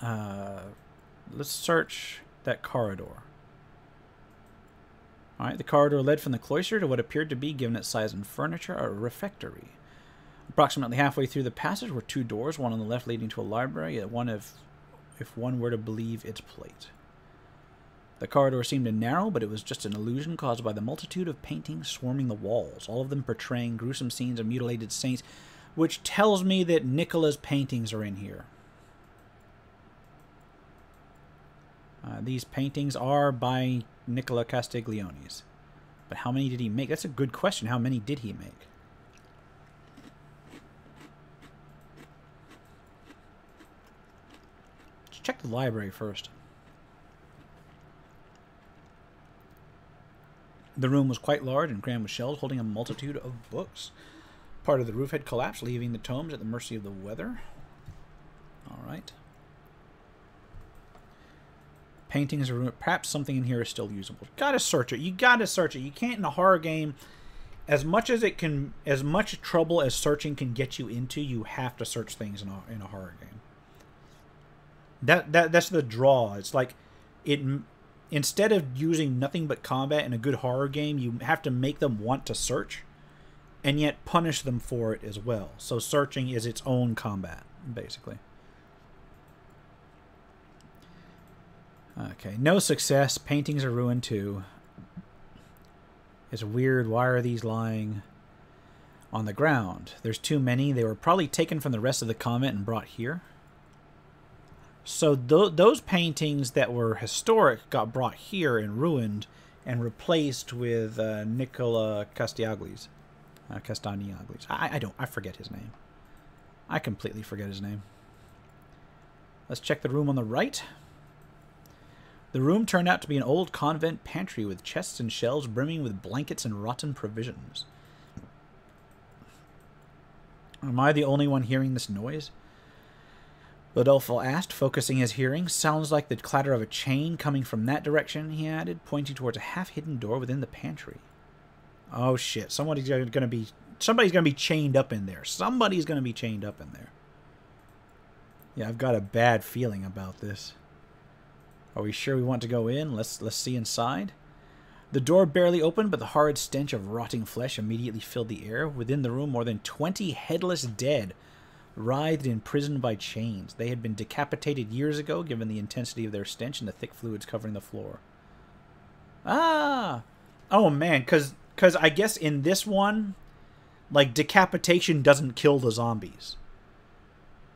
let's search that corridor. Alright, the corridor led from the cloister to what appeared to be, given its size and furniture, a refectory. Approximately halfway through the passage were 2 doors, one on the left leading to a library, one if one were to believe its plate. The corridor seemed to narrow, but it was just an illusion caused by the multitude of paintings swarming the walls, all of them portraying gruesome scenes of mutilated saints, which tells me that Nicola's paintings are in here. These paintings are by Nicola Castiglione's. But how many did he make? That's a good question. How many did he make? Let's check the library first. The room was quite large and crammed with shelves holding a multitude of books. Part of the roof had collapsed, leaving the tomes at the mercy of the weather. All right. Paintings are... Perhaps something in here is still usable. Gotta search it. You gotta search it. You can't in a horror game... As much trouble as searching can get you into, you have to search things in a horror game. That's the draw. It's like... Instead of using nothing but combat in a good horror game, you have to make them want to search, and yet punish them for it as well. So searching is its own combat, basically. Okay, no success. Paintings are ruined too. It's weird. Why are these lying on the ground? There's too many. They were probably taken from the rest of the convent and brought here. So those paintings that were historic got brought here and ruined and replaced with Nicola Castiglioni's. I forget his name. I completely forget his name. Let's check the room on the right. The room turned out to be an old convent pantry with chests and shelves brimming with blankets and rotten provisions. Am I the only one hearing this noise? Rodolfo asked, focusing his hearing. Sounds like the clatter of a chain coming from that direction, he added, pointing towards a half-hidden door within the pantry. Oh shit, somebody's gonna be chained up in there. Somebody's gonna be chained up in there. Yeah, I've got a bad feeling about this. Are we sure we want to go in? Let's see inside. The door barely opened, but the horrid stench of rotting flesh immediately filled the air. Within the room, more than 20 headless dead writhed imprisoned by chains. They had been decapitated years ago, given the intensity of their stench and the thick fluids covering the floor. Ah! Oh, man, because I guess in this one, like, decapitation doesn't kill the zombies.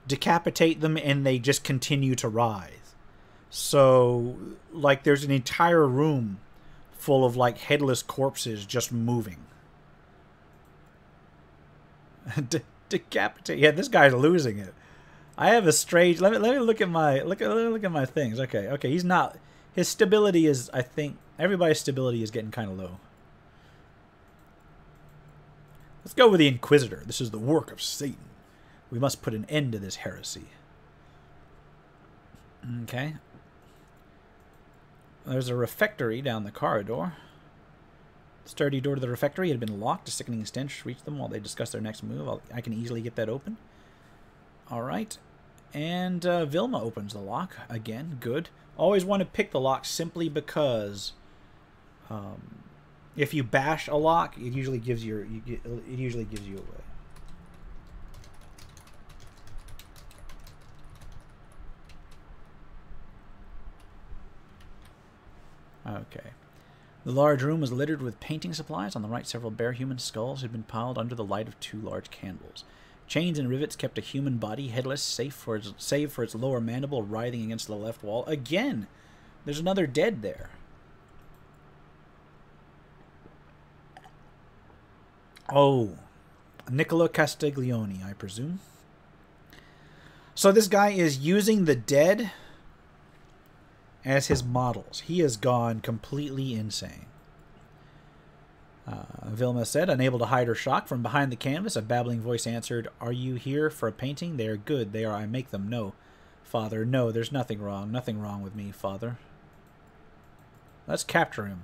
Decapitate them and they just continue to writhe. So, like, there's an entire room full of, like, headless corpses just moving. Decapitate. Yeah, this guy's losing it. I have a strange... Let me look at my things. Okay, he's not... His stability is, I think... Everybody's stability is getting kind of low. Let's go with the Inquisitor. This is the work of Satan. We must put an end to this heresy. Okay. There's a refectory down the corridor. The sturdy door to the refectory had been locked. A sickening stench reached them while they discussed their next move. I can easily get that open. Alright. And Vilma opens the lock. Again, good. Always want to pick the lock simply because if you bash a lock, it usually gives you away. Okay. The large room was littered with painting supplies. On the right, several bare human skulls had been piled under the light of 2 large candles. Chains and rivets kept a human body headless, save for its lower mandible writhing against the left wall. Again, there's another dead there. Oh, Nicola Castiglione, I presume. So this guy is using the dead as his models. He has gone completely insane. Vilma said, unable to hide her shock. From behind the canvas, a babbling voice answered, "Are you here for a painting? They are good. They are. I make them. No, Father. No, there's nothing wrong. Nothing wrong with me, Father." Let's capture him.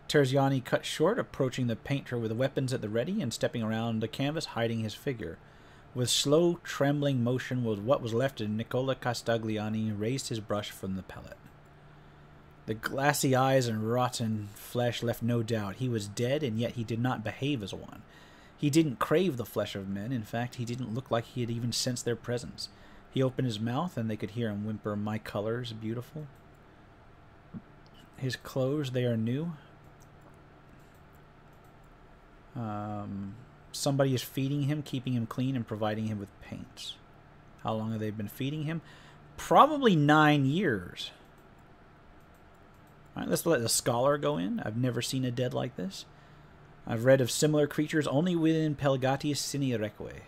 Terziani cut short, approaching the painter with weapons at the ready and stepping around the canvas, hiding his figure. With slow, trembling motion was what was left of Nicola Castiglione raised his brush from the palette. The glassy eyes and rotten flesh left no doubt. He was dead, and yet he did not behave as one. He didn't crave the flesh of men. In fact, he didn't look like he had even sensed their presence. He opened his mouth, and they could hear him whimper, "My colors, beautiful." His clothes, they are new. Somebody is feeding him, keeping him clean, and providing him with paints. How long have they been feeding him? Probably 9 years. All right, let's let the scholar go in. I've never seen a dead like this. I've read of similar creatures only within Pelgatius Sine Requie.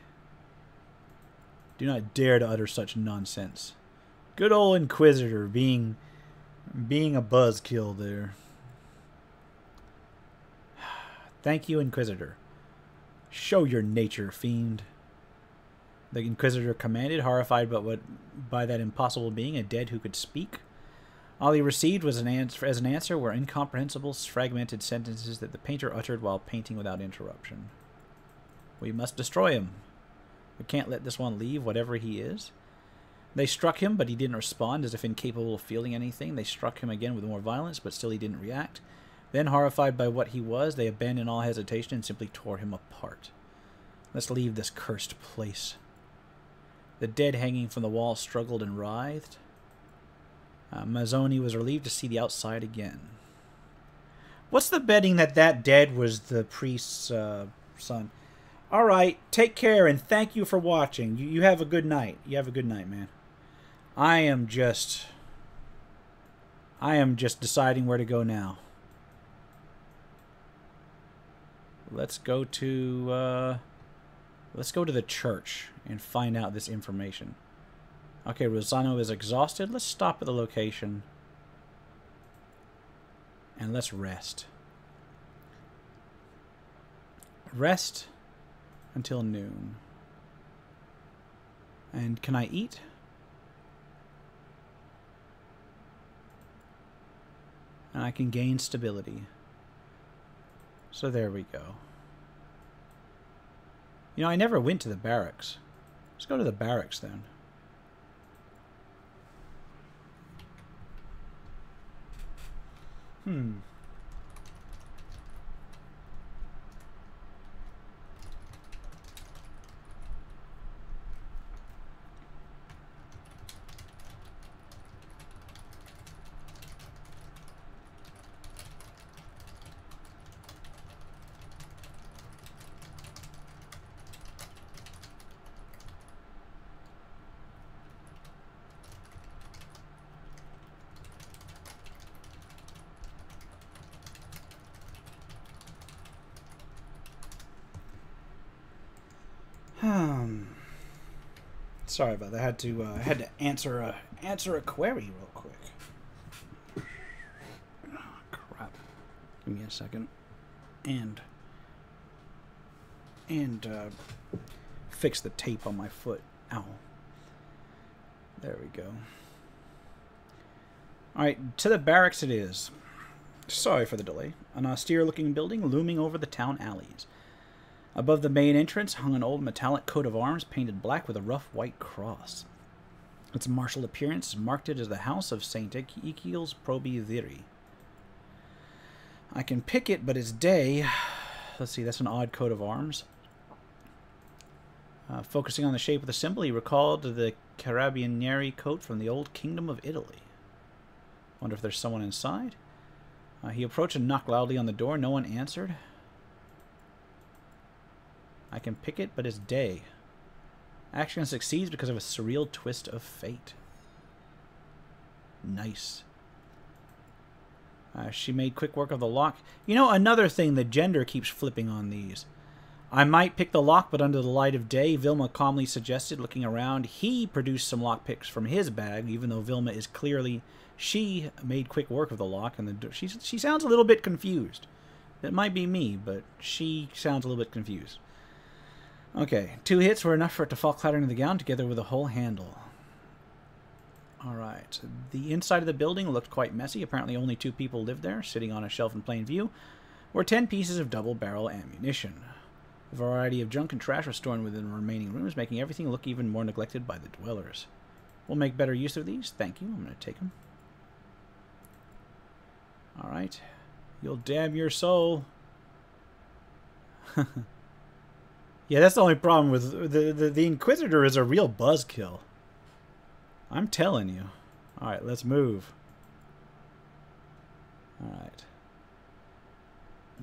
Do not dare to utter such nonsense. Good old Inquisitor being a buzzkill there. Thank you, Inquisitor. Show your nature, fiend. The Inquisitor commanded, horrified by that impossible being, a dead who could speak. All he received was as an answer were incomprehensible, fragmented sentences that the painter uttered while painting without interruption. We must destroy him. We can't let this one leave, whatever he is. They struck him, but he didn't respond, as if incapable of feeling anything. They struck him again with more violence, but still he didn't react. Then, horrified by what he was, they abandoned all hesitation and simply tore him apart. Let's leave this cursed place. The dead hanging from the wall struggled and writhed. Mazzoni was relieved to see the outside again. What's the betting that dead was the priest's son? All right, take care and thank you for watching. You have a good night. You have a good night, man. I am just deciding where to go now. Let's go to the church and find out this information. Okay, Rosano is exhausted. Let's stop at the location and let's rest. Rest until noon. And can I eat? And I can gain stability. So there we go. You know, I never went to the barracks. Let's go to the barracks then. Sorry about that. I had to answer a query real quick. Oh, crap. Give me a second. And fix the tape on my foot. Ow. There we go. Alright, to the barracks it is. Sorry for the delay. An austere-looking building looming over the town alleys. Above the main entrance hung an old metallic coat of arms painted black with a rough white cross. Its martial appearance marked it as the house of St. Echiel's Probi Viri. I can pick it, but it's day. Let's see, that's an odd coat of arms. Focusing on the shape of the symbol, he recalled the Carabinieri coat from the old Kingdom of Italy. Wonder if there's someone inside? He approached and knocked loudly on the door. No one answered. I can pick it, but it's day. Action succeeds because of a surreal twist of fate. Nice. She made quick work of the lock. You know, another thing, the gender keeps flipping on these. I might pick the lock, but under the light of day, Vilma calmly suggested, looking around. He produced some lock picks from his bag, even though Vilma is clearly... She made quick work of the lock, and she sounds a little bit confused. It might be me, but she sounds a little bit confused. Okay, 2 hits were enough for it to fall clattering to the ground, together with a whole handle. Alright, the inside of the building looked quite messy. Apparently only 2 people lived there. Sitting on a shelf in plain view were 10 pieces of double-barrel ammunition. A variety of junk and trash was stored within the remaining rooms, making everything look even more neglected by the dwellers. We'll make better use of these. Thank you. I'm going to take them. Alright. You'll damn your soul. Yeah, that's the only problem with... The Inquisitor is a real buzzkill. I'm telling you. Alright, let's move. Alright.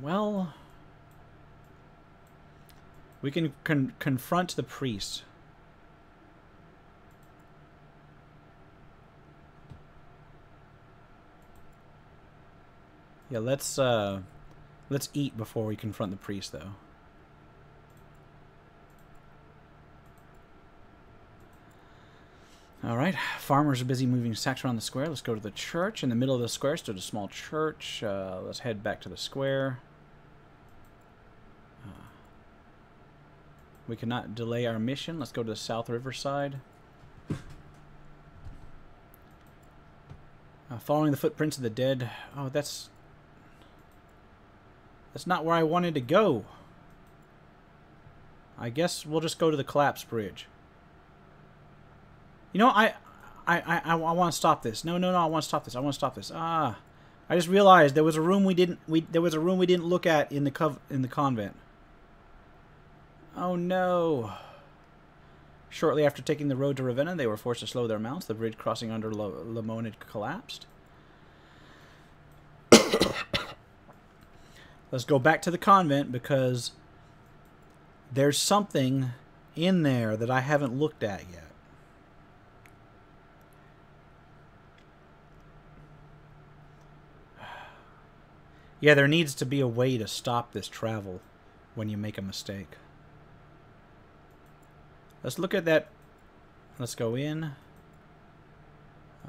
Well... We can confront the priest. Yeah, let's eat before we confront the priest, though. Alright, farmers are busy moving sacks around the square. Let's go to the church. In the middle of the square stood a small church. Let's head back to the square. We cannot delay our mission. Let's go to the South Riverside. Following the footprints of the dead. Oh, that's not where I wanted to go. I guess we'll just go to the collapsed bridge. You know, I want to stop this. No, I want to stop this. I want to stop this. I just realized there was a room we didn't look at in the convent. Oh no. Shortly after taking the road to Ravenna, they were forced to slow their mounts. The bridge crossing under Lamone had collapsed. Let's go back to the convent because there's something in there that I haven't looked at yet. Yeah, there needs to be a way to stop this travel when you make a mistake. Let's look at that. Let's go in.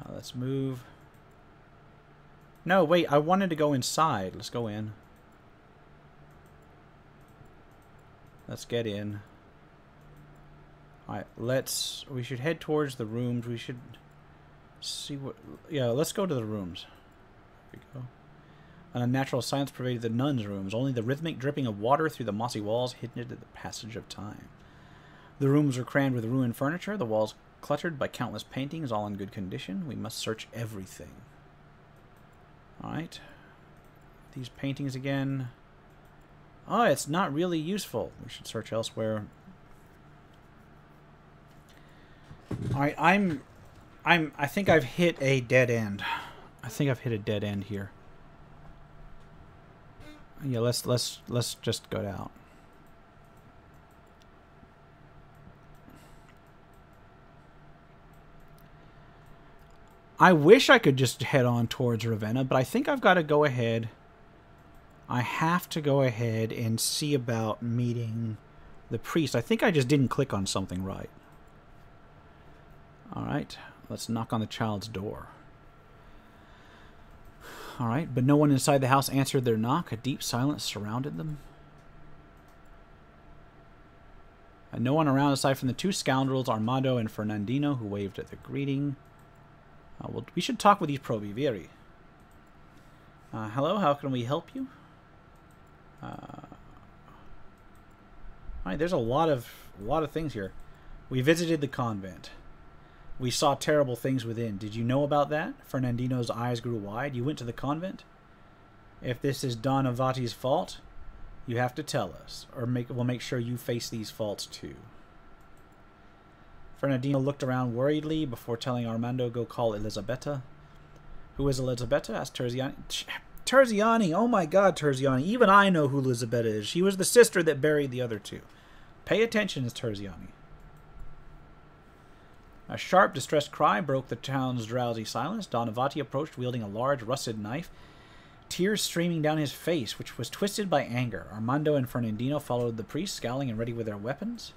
Let's move. No, wait, I wanted to go inside. Let's go in. Let's get in. Alright, we should head towards the rooms. We should see what... Yeah, let's go to the rooms. There we go. An unnatural silence pervaded the nuns' rooms. Only the rhythmic dripping of water through the mossy walls hinted at the passage of time. The rooms were crammed with ruined furniture, the walls cluttered by countless paintings, all in good condition. We must search everything. Alright. These paintings again. Oh, it's not really useful. We should search elsewhere. Alright, I think I've hit a dead end. I think I've hit a dead end here. Yeah, let's just go down. I wish I could just head on towards Ravenna, but I think I've got to go ahead. I have to go ahead and see about meeting the priest. I think I just didn't click on something right. Alright, let's knock on the child's door. Alright, but no one inside the house answered their knock. A deep silence surrounded them. And no one around aside from the 2 scoundrels, Armando and Fernandino, who waved at the greeting. Well, we should talk with these Provivieri. Hello, how can we help you? Alright, there's a lot of things here. We visited the convent. We saw terrible things within. Did you know about that? Fernandino's eyes grew wide. You went to the convent? If this is Don Avati's fault, you have to tell us, or we'll make sure you face these faults too. Fernandino looked around worriedly before telling Armando go call Elisabetta. Who is Elisabetta? asked Terziani. Terziani! Oh my god, Terziani. Even I know who Elisabetta is. She was the sister that buried the other two. Pay attention, Terziani. A sharp, distressed cry broke the town's drowsy silence. Don Avati approached, wielding a large, rusted knife, tears streaming down his face, which was twisted by anger. Armando and Fernandino followed the priest, scowling and ready with their weapons.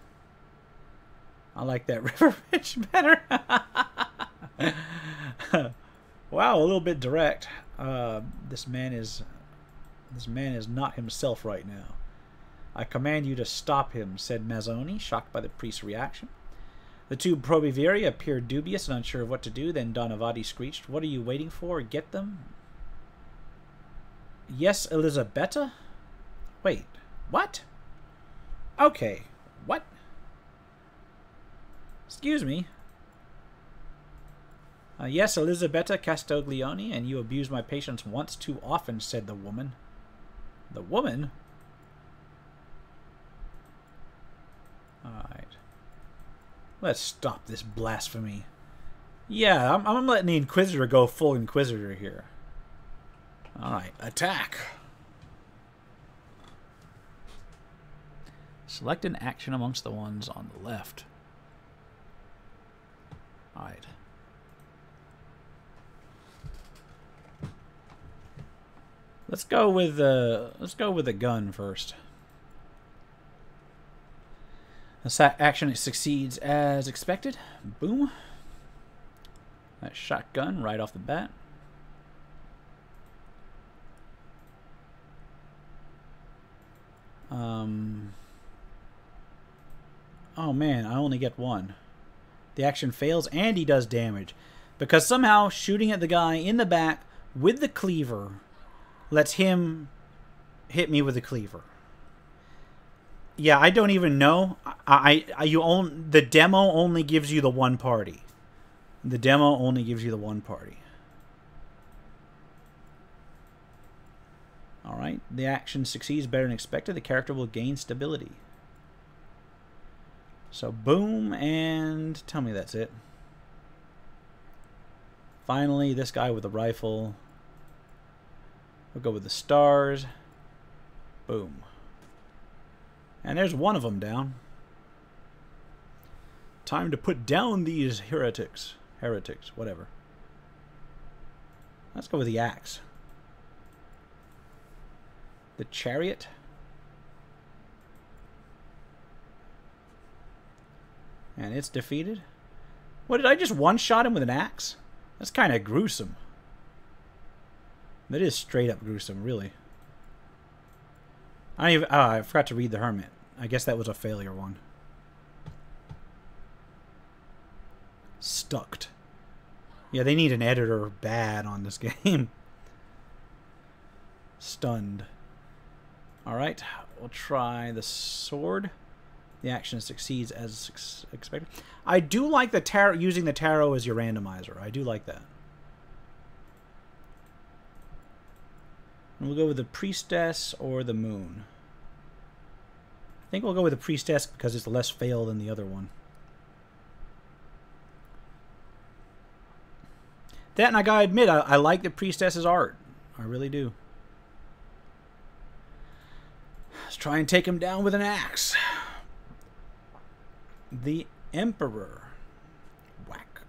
I like that River Ridge better. Wow, a little bit direct. This man is not himself right now. I command you to stop him, said Mazzoni, shocked by the priest's reaction. The two Provivieri appeared dubious and unsure of what to do. Then Don Avati screeched, "What are you waiting for? Get them?" Yes, Elisabetta? Wait, what? Okay, what? Excuse me. Yes, Elisabetta Castiglione, and you abused my patients once too often, said the woman. The woman? Alright. Let's stop this blasphemy. Yeah, I'm letting the Inquisitor go full Inquisitor here. Alright, attack. Select an action amongst the ones on the left. Alright. Let's go with the gun first. This action succeeds as expected. Boom. That shotgun right off the bat. Oh man, I only get one. The action fails and he does damage. Because somehow shooting at the guy in the back with the cleaver lets him hit me with the cleaver. Yeah, I don't even know. The demo only gives you the one party. The demo only gives you the one party. Alright, the action succeeds better than expected. The character will gain stability. So boom, and tell me that's it. Finally, this guy with the rifle. We'll go with the stars. Boom. And there's one of them down. Time to put down these heretics. Heretics, whatever. Let's go with the axe. The chariot. And it's defeated. What, did I just one-shot him with an axe? That's kind of gruesome. That is straight up gruesome, really. I forgot to read the Hermit. I guess that was a failure one. Stucked. Yeah, they need an editor bad on this game. Stunned. Alright, we'll try the sword. The action succeeds as expected. I do like the tarot, using the tarot as your randomizer. I do like that. And we'll go with the priestess or the moon. I think we'll go with the priestess because it's less fail than the other one. That, and I gotta admit, I like the priestess's art. I really do. Let's try and take him down with an axe. The Emperor. Whack.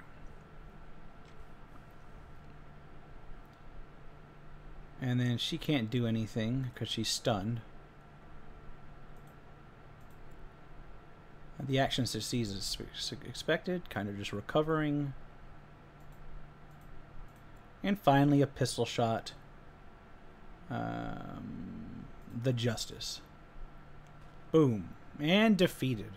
And then she can't do anything because she's stunned. The action succeeds as expected, kind of just recovering. And finally, a pistol shot. The Justice. Boom. And defeated.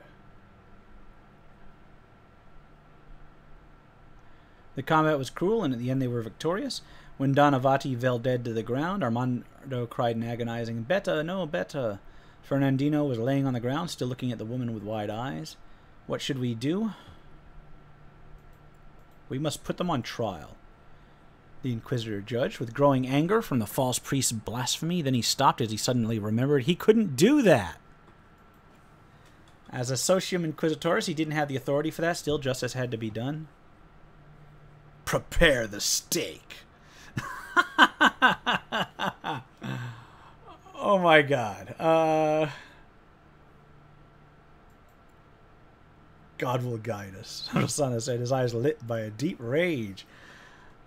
The combat was cruel, and at the end they were victorious. When Donavati fell dead to the ground, Armando cried in agonizing, "Betta, no, Betta!" Fernandino was laying on the ground, still looking at the woman with wide eyes. What should we do? We must put them on trial. The Inquisitor judged, with growing anger from the false priest's blasphemy. Then he stopped as he suddenly remembered he couldn't do that. As a Socium Inquisitoris, he didn't have the authority for that. Still, justice had to be done. Prepare the steak. Oh my God. God will guide us. Rosana said, his eyes lit by a deep rage.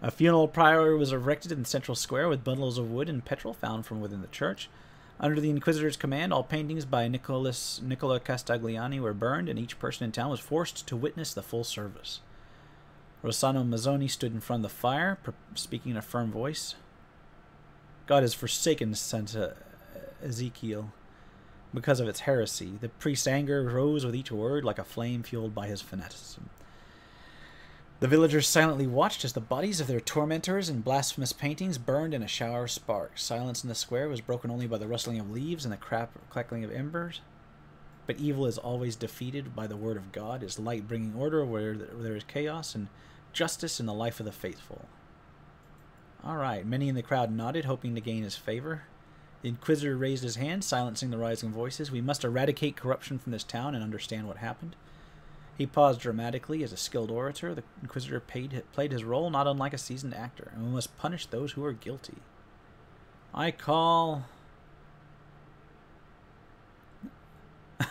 A funeral pyre was erected in the central square with bundles of wood and petrol found from within the church. Under the Inquisitor's command, all paintings by Nicola Castagliani were burned, and each person in town was forced to witness the full service. Rossano Mazzoni stood in front of the fire, speaking in a firm voice. God has forsaken Santa Ezekiel because of its heresy. The priest's anger rose with each word like a flame fueled by his fanaticism. The villagers silently watched as the bodies of their tormentors and blasphemous paintings burned in a shower of sparks. Silence in the square was broken only by the rustling of leaves and the crackling of embers. But evil is always defeated by the word of God, is light bringing order where there is chaos, and justice in the life of the faithful. All right, many in the crowd nodded, hoping to gain his favor. The Inquisitor raised his hand, silencing the rising voices. We must eradicate corruption from this town and understand what happened. He paused dramatically. As a skilled orator, the Inquisitor played his role not unlike a seasoned actor, and we must punish those who are guilty. I call...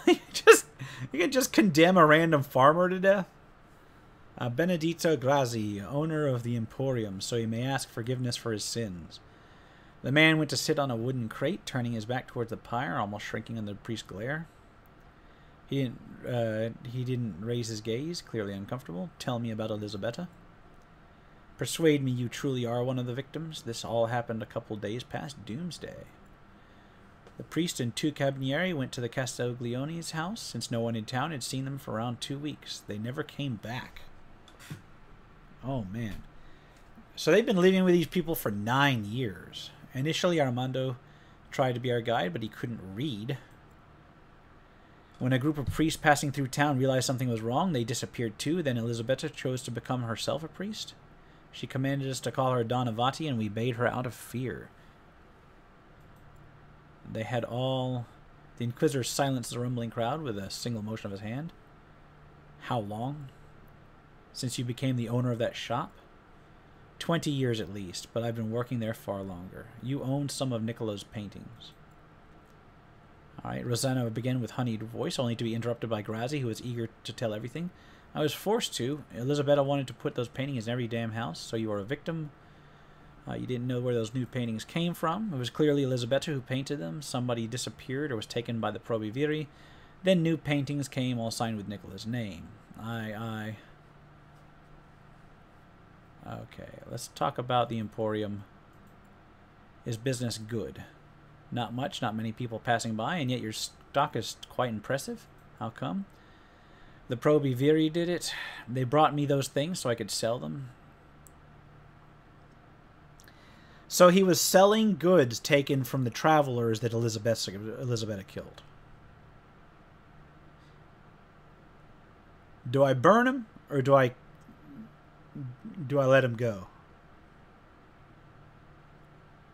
You can just condemn a random farmer to death? Benedito Grazi, owner of the Emporium, so he may ask forgiveness for his sins. The man went to sit on a wooden crate, turning his back towards the pyre, almost shrinking under the priest's glare. He didn't raise his gaze, clearly uncomfortable. Tell me about Elisabetta. Persuade me you truly are one of the victims. This all happened a couple days past Doomsday. The priest and two cabinieri went to the Castiglione's house. Since no one in town had seen them for around 2 weeks, they never came back. Oh, man. So they've been living with these people for 9 years. Initially, Armando tried to be our guide, but he couldn't read. When a group of priests passing through town realized something was wrong, they disappeared too. Then Elisabetta chose to become herself a priest. She commanded us to call her Donavati, and we obeyed her out of fear. They had all... The Inquisitor silenced the rumbling crowd with a single motion of his hand. How long? Since you became the owner of that shop? 20 years at least, but I've been working there far longer. You owned some of Niccolo's paintings. Alright, Rosanna began with honeyed voice, only to be interrupted by Grazi, who was eager to tell everything. I was forced to. Elisabetta wanted to put those paintings in every damn house, so you are a victim. You didn't know where those new paintings came from. It was clearly Elisabetta who painted them. Somebody disappeared or was taken by the Probiviri. Then new paintings came, all signed with Niccolo's name. Okay, let's talk about the Emporium. Is business good? Not much, not many people passing by, and yet your stock is quite impressive. How come? The Probiviri did it. They brought me those things so I could sell them. So he was selling goods taken from the travelers that Elisabetta killed. Do I burn him, or do I let him go?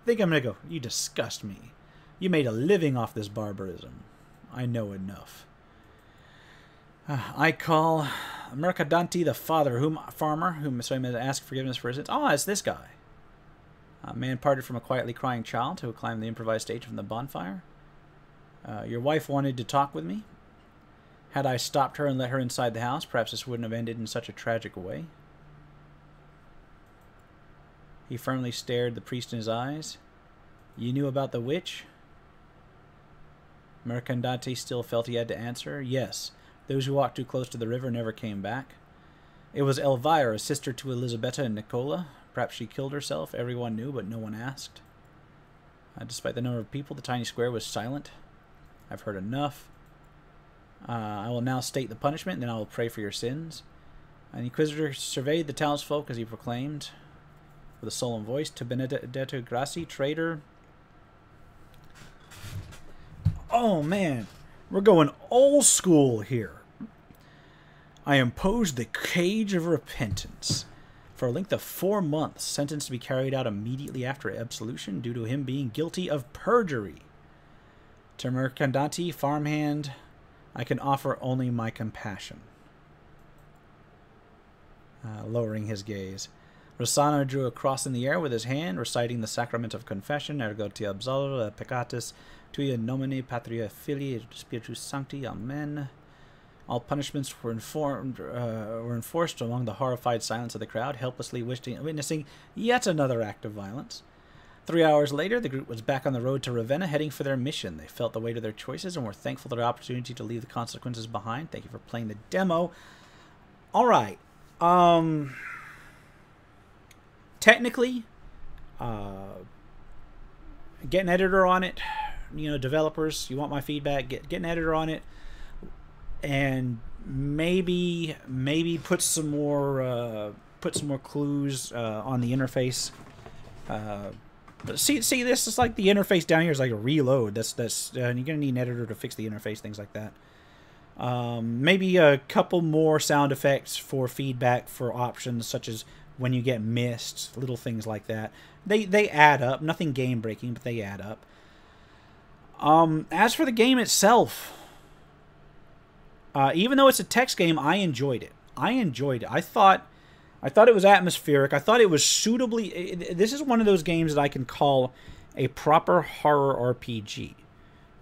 I think I'm going to go. You disgust me. You made a living off this barbarism. I know enough. I call Mercadanti the farmer, whom so I may ask forgiveness for his sins. Oh, it's this guy. A man parted from a quietly crying child who climbed the improvised stage from the bonfire. Your wife wanted to talk with me. Had I stopped her and let her inside the house, perhaps this wouldn't have ended in such a tragic way. He firmly stared the priest in his eyes. You knew about the witch? Mercandante still felt he had to answer. Yes, those who walked too close to the river never came back. It was Elvira, sister to Elisabetta and Nicola. Perhaps she killed herself. Everyone knew, but no one asked. Despite the number of people, the tiny square was silent. I've heard enough. I will now state the punishment, and then I will pray for your sins. An inquisitor surveyed the townsfolk as he proclaimed, with a solemn voice, "To Benedetto Grassi, traitor." Oh man, we're going old school here. "I imposed the cage of repentance for a length of 4 months, sentenced to be carried out immediately after absolution due to him being guilty of perjury. To Mercandante, farmhand, I can offer only my compassion." Lowering his gaze, Rossano drew a cross in the air with his hand, reciting the sacrament of confession, "Ergo te absolvo peccatis tui in nomine Patria Filii et Spiritus Sancti. Amen." All punishments were enforced among the horrified silence of the crowd, helplessly witnessing yet another act of violence. 3 hours later, the group was back on the road to Ravenna, heading for their mission. They felt the weight of their choices and were thankful for their opportunity to leave the consequences behind. Thank you for playing the demo. All right. Technically, get an editor on it. You know, developers, you want my feedback, get an editor on it, and maybe put some more clues on the interface. But see, this is like the interface down here is like a reload. That's you're gonna need an editor to fix the interface, things like that. Maybe a couple more sound effects for feedback for options, such as when you get missed, little things like that. They add up. Nothing game breaking, but they add up. As for the game itself, even though it's a text game, I enjoyed it. I thought it was atmospheric. I thought it was suitably... This is one of those games that I can call a proper horror RPG.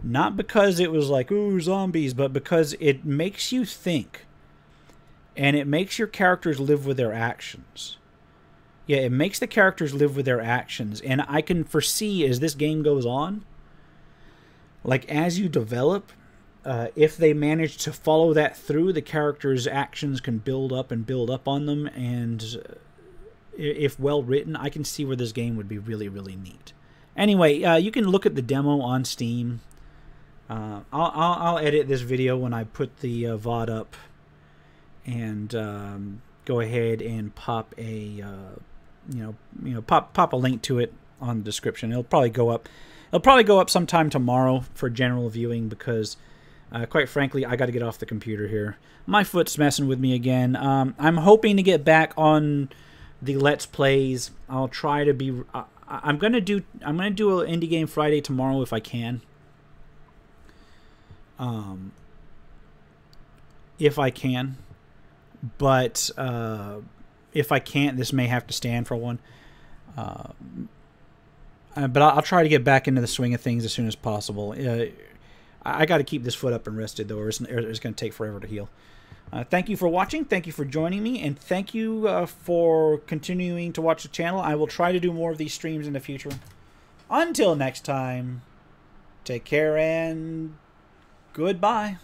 Not because it was like, ooh, zombies, but because it makes you think. And it makes your characters live with their actions. Yeah, it makes the characters live with their actions. And I can foresee as this game goes on, like as you develop, if they manage to follow that through, the characters' actions can build up on them. And if well written, I can see where this game would be really, really neat. Anyway, you can look at the demo on Steam. I'll edit this video when I put the VOD up, and go ahead and pop a pop a link to it on the description. It'll probably go up. It'll probably go up sometime tomorrow for general viewing because, quite frankly, I got to get off the computer here. My foot's messing with me again. I'm hoping to get back on the Let's Plays. I'll try to be. I'm gonna do an Indie Game Friday tomorrow if I can. If I can, but if I can't, this may have to stand for one. But I'll try to get back into the swing of things as soon as possible. I got to keep this foot up and rested, though, or it's going to take forever to heal. Thank you for watching. Thank you for joining me, and thank you for continuing to watch the channel. I will try to do more of these streams in the future. Until next time, take care and goodbye.